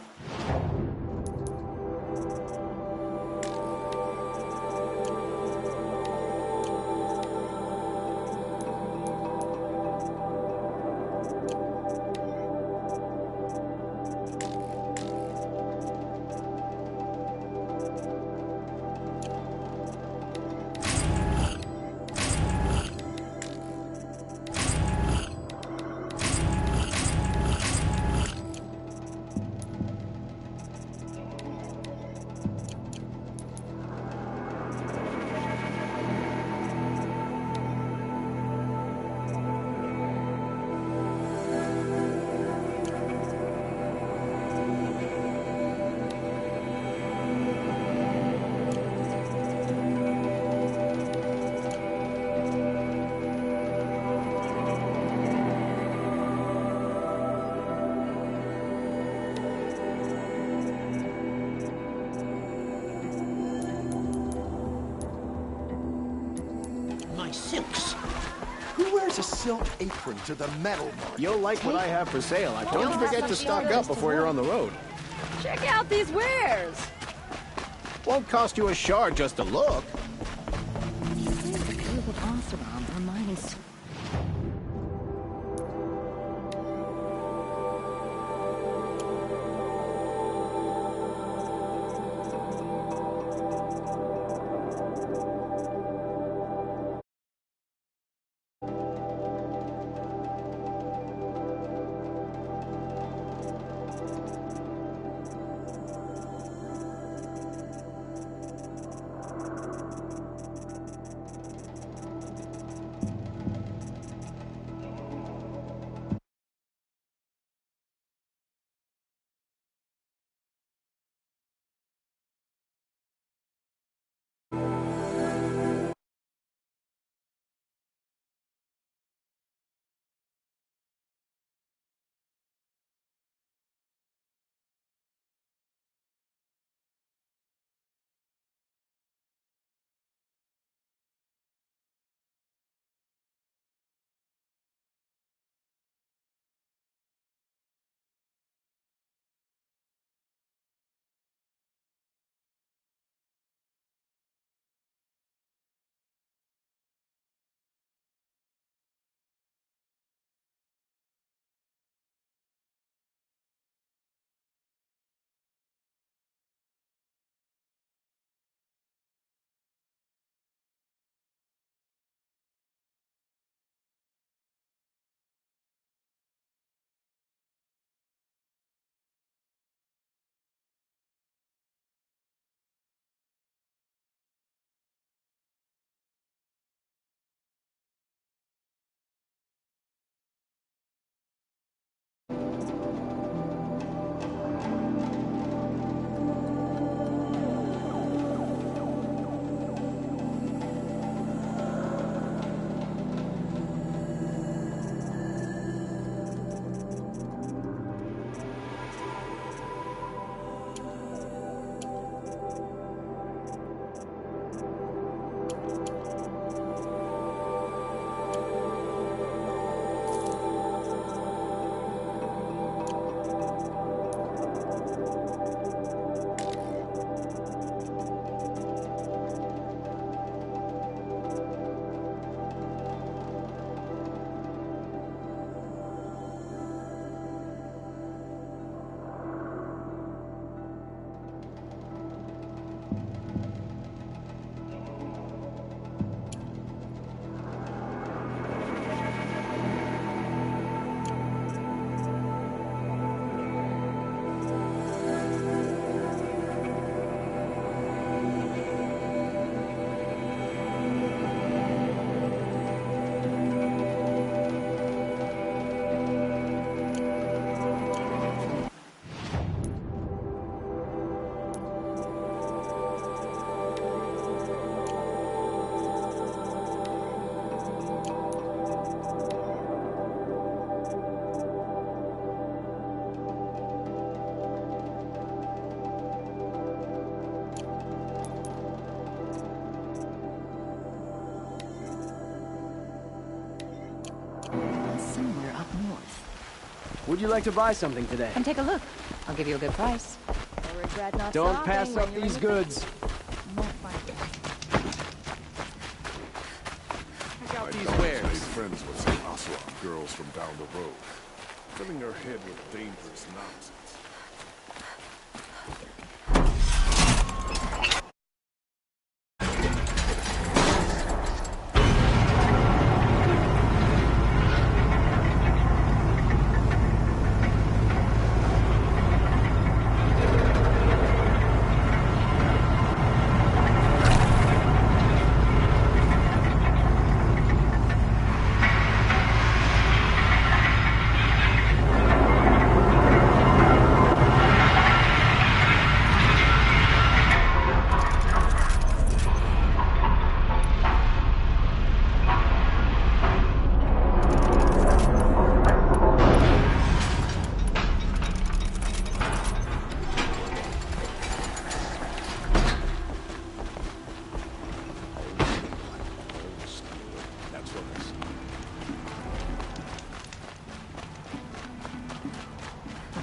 Silks. Who wears a silk apron to the metal market? You'll like what I have for sale. Don't forget to stock up before you're on the road. Check out these wares. Won't cost you a shard just to look. Would you like to buy something today? Come take a look. I'll give you a good price. You'll regret not Don't stopping pass when up you're these in the- goods. You won't find it. Check out My these daughter's wares. made friends with some Aswa girls from down the road, filling her head with dangerous nonsense.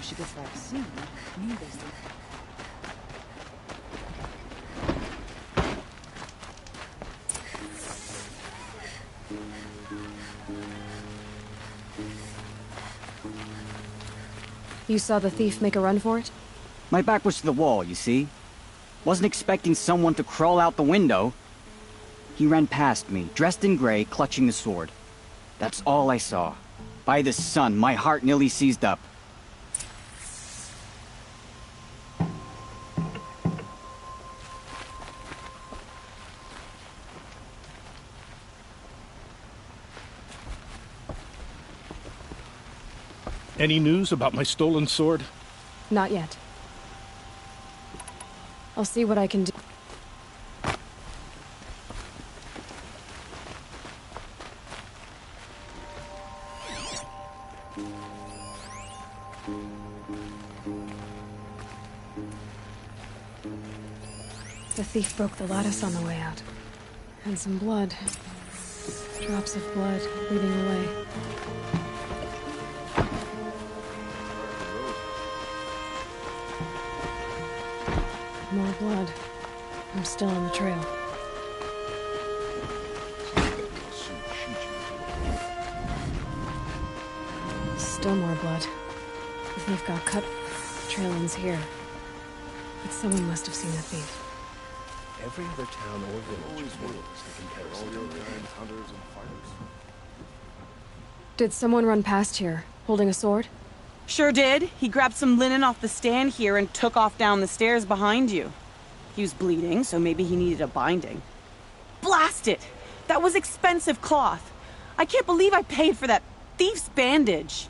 She gets vaccine. Need this thing. You saw the thief make a run for it? My back was to the wall, you see? Wasn't expecting someone to crawl out the window. He ran past me, dressed in gray, clutching the sword. That's all I saw. By the sun, my heart nearly seized up. Any news about my stolen sword? Not yet. I'll see what I can do. The thief broke the lattice on the way out. And some blood. Drops of blood leading away. More blood. I'm still on the trail. Still more blood. The thief got cut. The trail ends here. But someone must have seen the thief. Every other town or village is one in comparison. All your kind hunters and fighters. Did someone run past here, holding a sword? Sure did. He grabbed some linen off the stand here and took off down the stairs behind you. He was bleeding, so maybe he needed a binding. Blast it! That was expensive cloth. I can't believe I paid for that thief's bandage.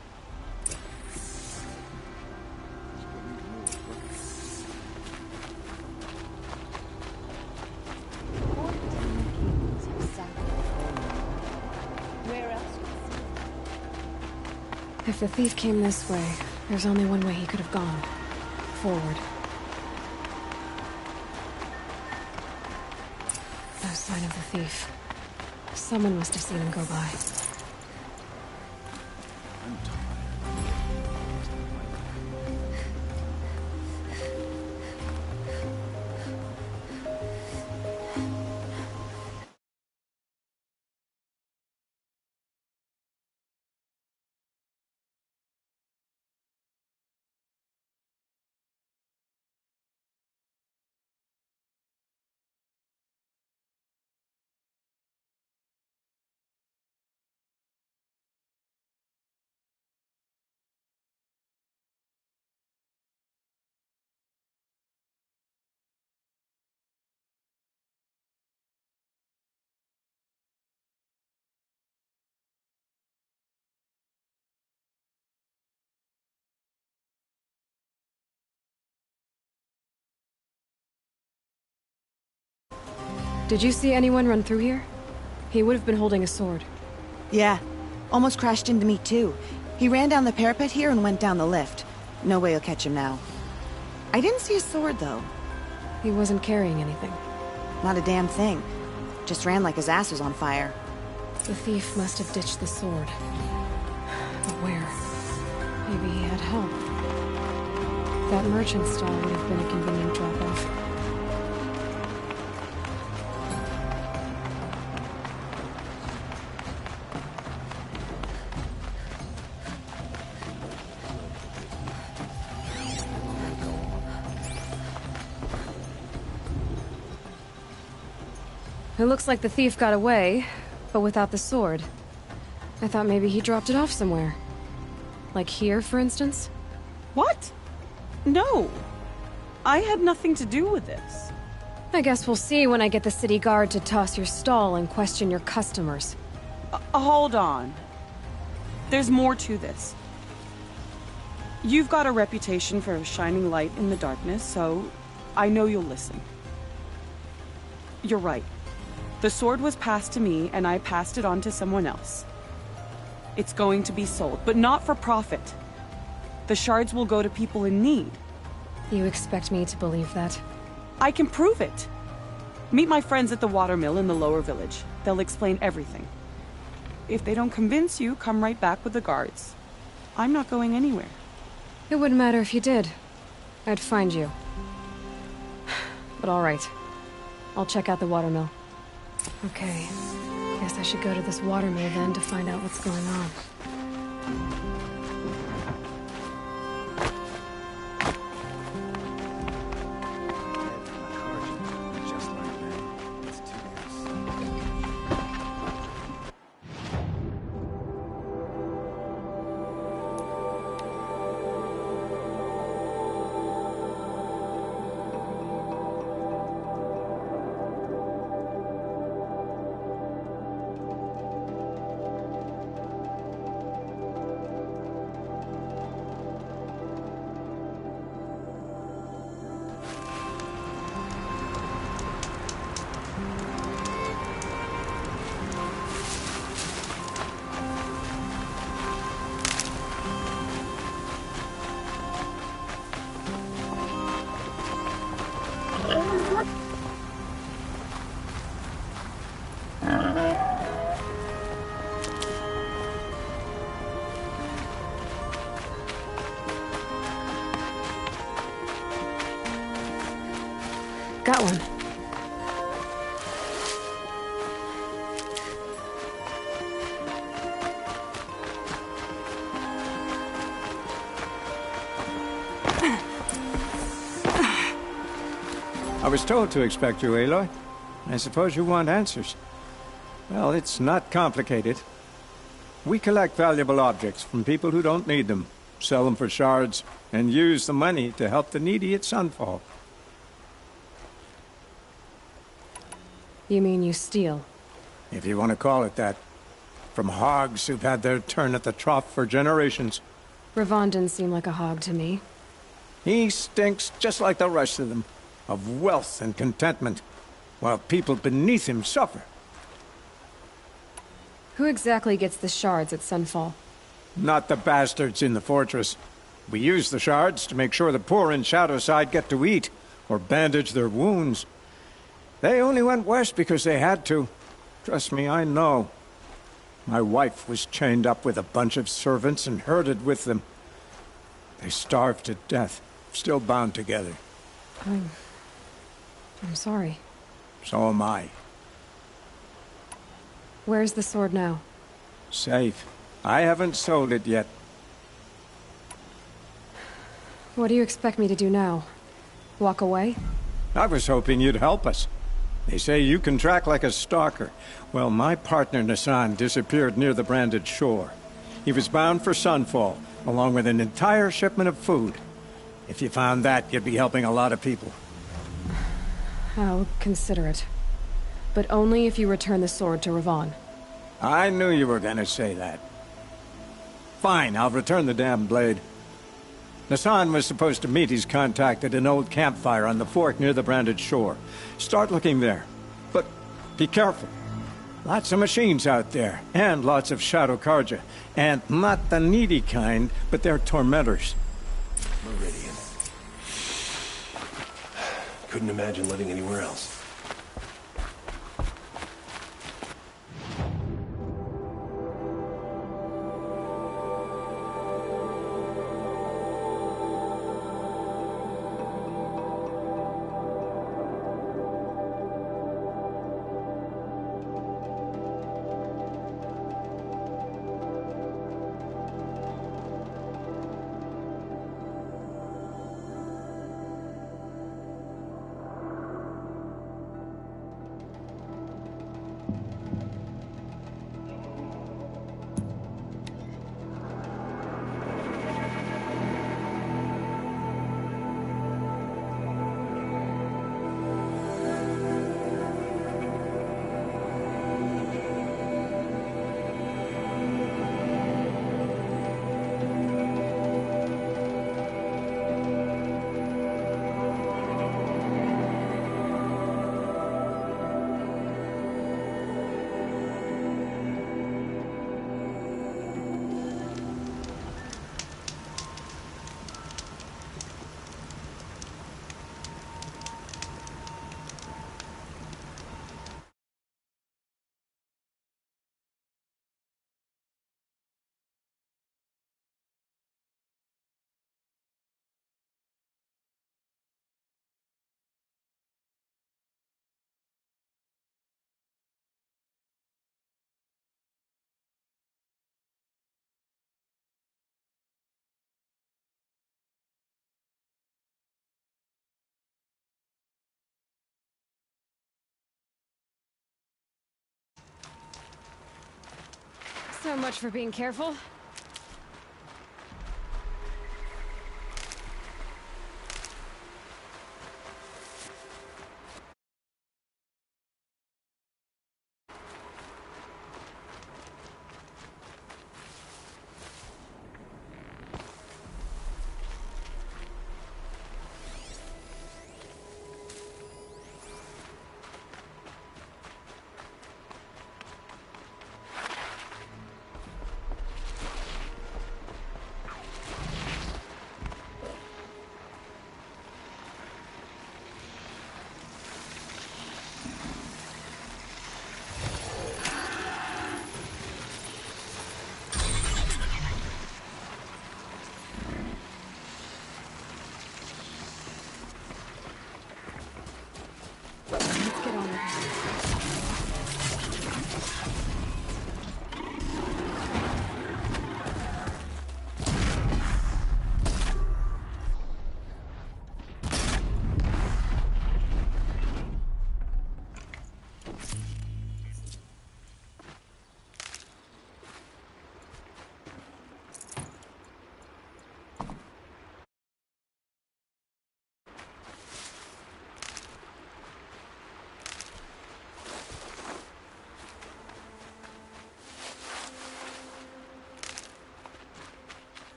If the thief came this way, there's only one way he could have gone. Forward. No sign of the thief. Someone must have seen him go by. Did you see anyone run through here? He would have been holding a sword. Yeah. Almost crashed into me, too. He ran down the parapet here and went down the lift. No way you'll catch him now. I didn't see a sword, though. He wasn't carrying anything. Not a damn thing. Just ran like his ass was on fire. The thief must have ditched the sword. But where? Maybe he had help. That merchant stall would have been a convenient drop-off. It looks like the thief got away, but without the sword. I thought maybe he dropped it off somewhere. Like here, for instance? What? No. I had nothing to do with this. I guess we'll see when I get the city guard to toss your stall and question your customers. Hold on. There's more to this. You've got a reputation for shining light in the darkness, so I know you'll listen. You're right. The sword was passed to me, and I passed it on to someone else. It's going to be sold, but not for profit. The shards will go to people in need. You expect me to believe that? I can prove it. Meet my friends at the watermill in the lower village. They'll explain everything. If they don't convince you, come right back with the guards. I'm not going anywhere. It wouldn't matter if you did. I'd find you. But all right. I'll check out the watermill. Okay. Guess I should go to this watermill then to find out what's going on. Got one. I was told to expect you, Aloy. I suppose you want answers. Well, it's not complicated. We collect valuable objects from people who don't need them, sell them for shards, and use the money to help the needy at Sunfall. You mean you steal? If you want to call it that. From hogs who've had their turn at the trough for generations. Ravon didn't seem like a hog to me. He stinks just like the rest of them, of wealth and contentment, while people beneath him suffer. Who exactly gets the shards at Sunfall? Not the bastards in the fortress. We use the shards to make sure the poor in Shadowside get to eat, or bandage their wounds. They only went west because they had to. Trust me, I know. My wife was chained up with a bunch of servants and herded with them. They starved to death, still bound together. I'm sorry. So am I. Where's the sword now? Safe. I haven't sold it yet. What do you expect me to do now? Walk away? I was hoping you'd help us. They say you can track like a stalker. Well, my partner Nassan disappeared near the branded shore. He was bound for Sunfall, along with an entire shipment of food. If you found that, you'd be helping a lot of people. I'll consider it. But only if you return the sword to Ravon. I knew you were gonna say that. Fine, I'll return the damn blade. Nassan was supposed to meet his contact at an old campfire on the fork near the branded shore. Start looking there. But be careful. Lots of machines out there, and lots of Shadow Carja. And not the needy kind, but they're tormentors. Meridian. Couldn't imagine living anywhere else. So much for being careful.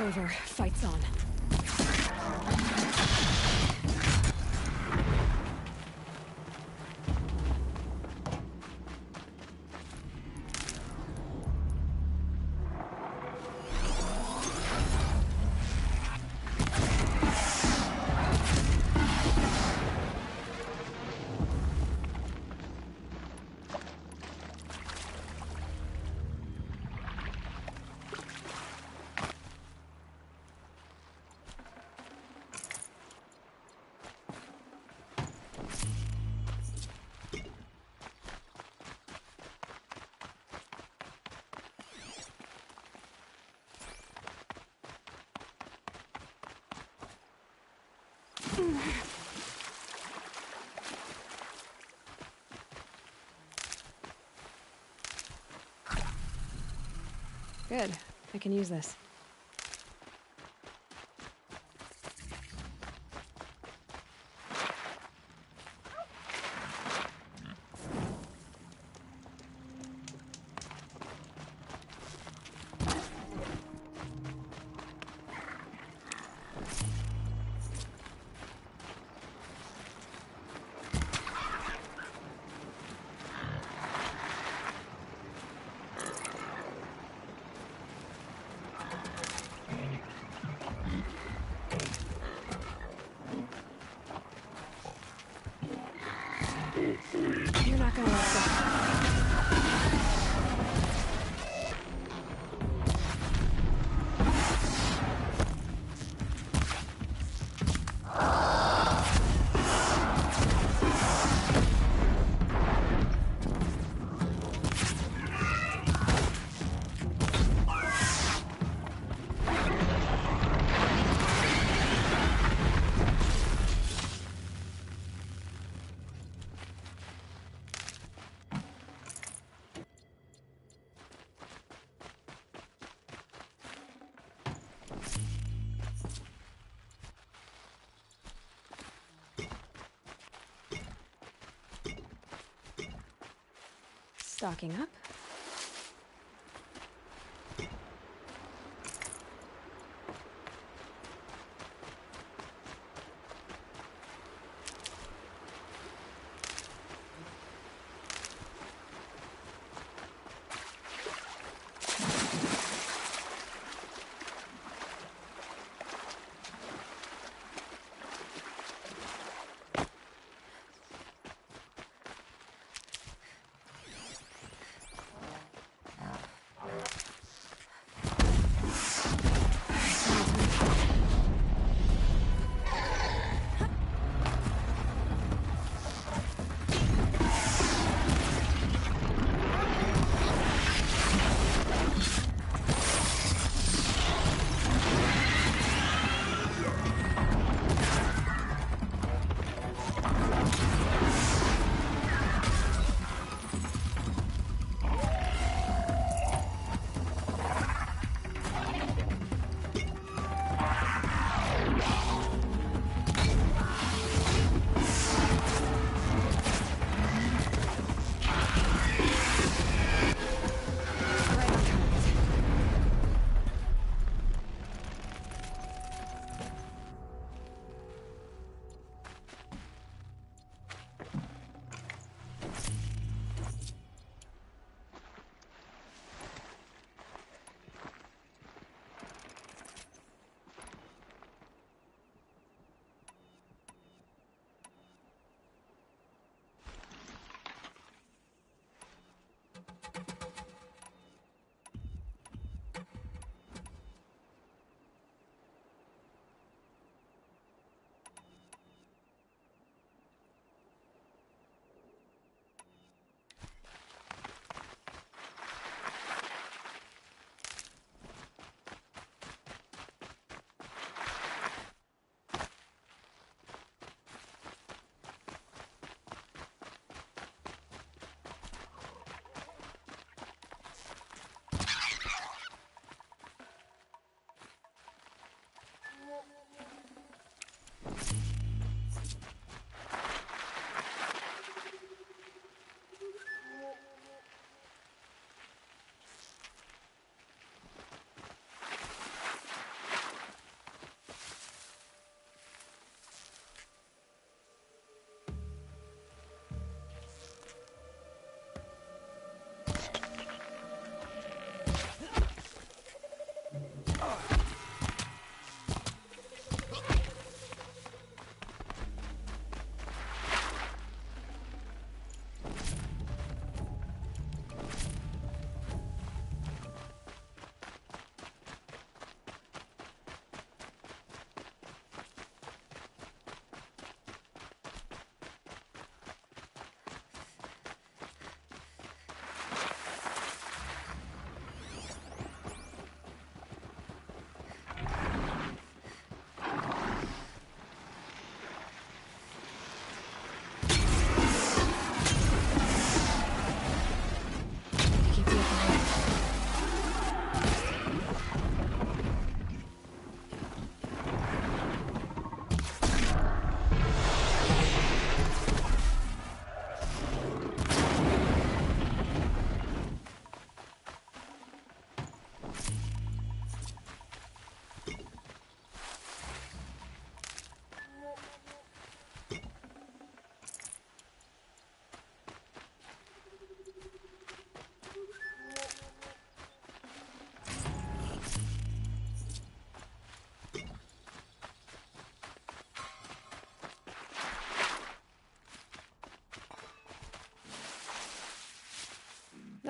It's over. Fight's on. Good. I can use this. You're not gonna let go. Stocking up.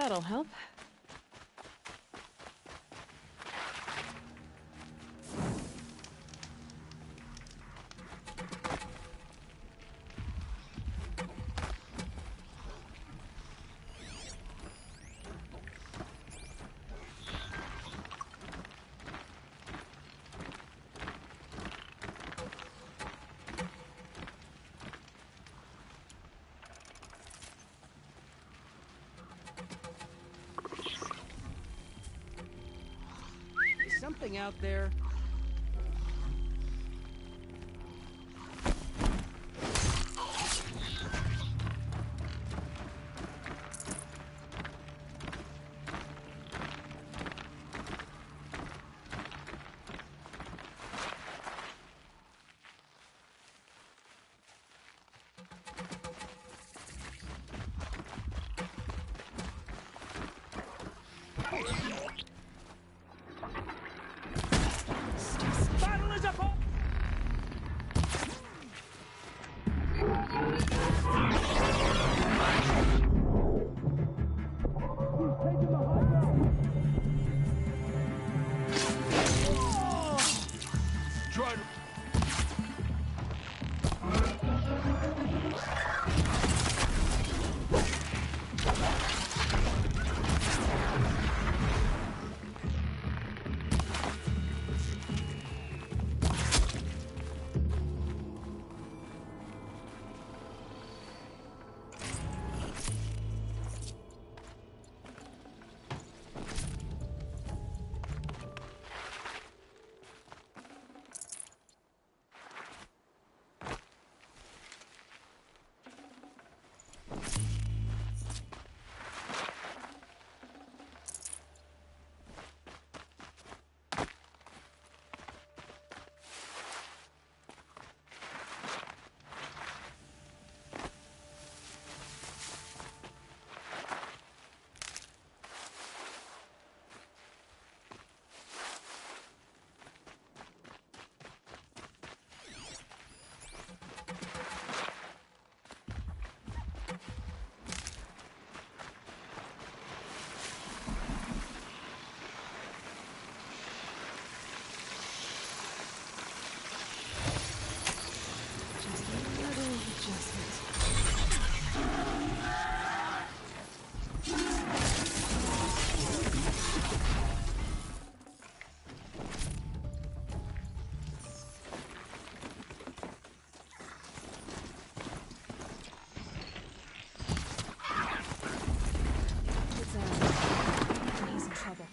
That'll help. Something out there. Battle is upon! Try to... He's in trouble.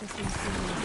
This one's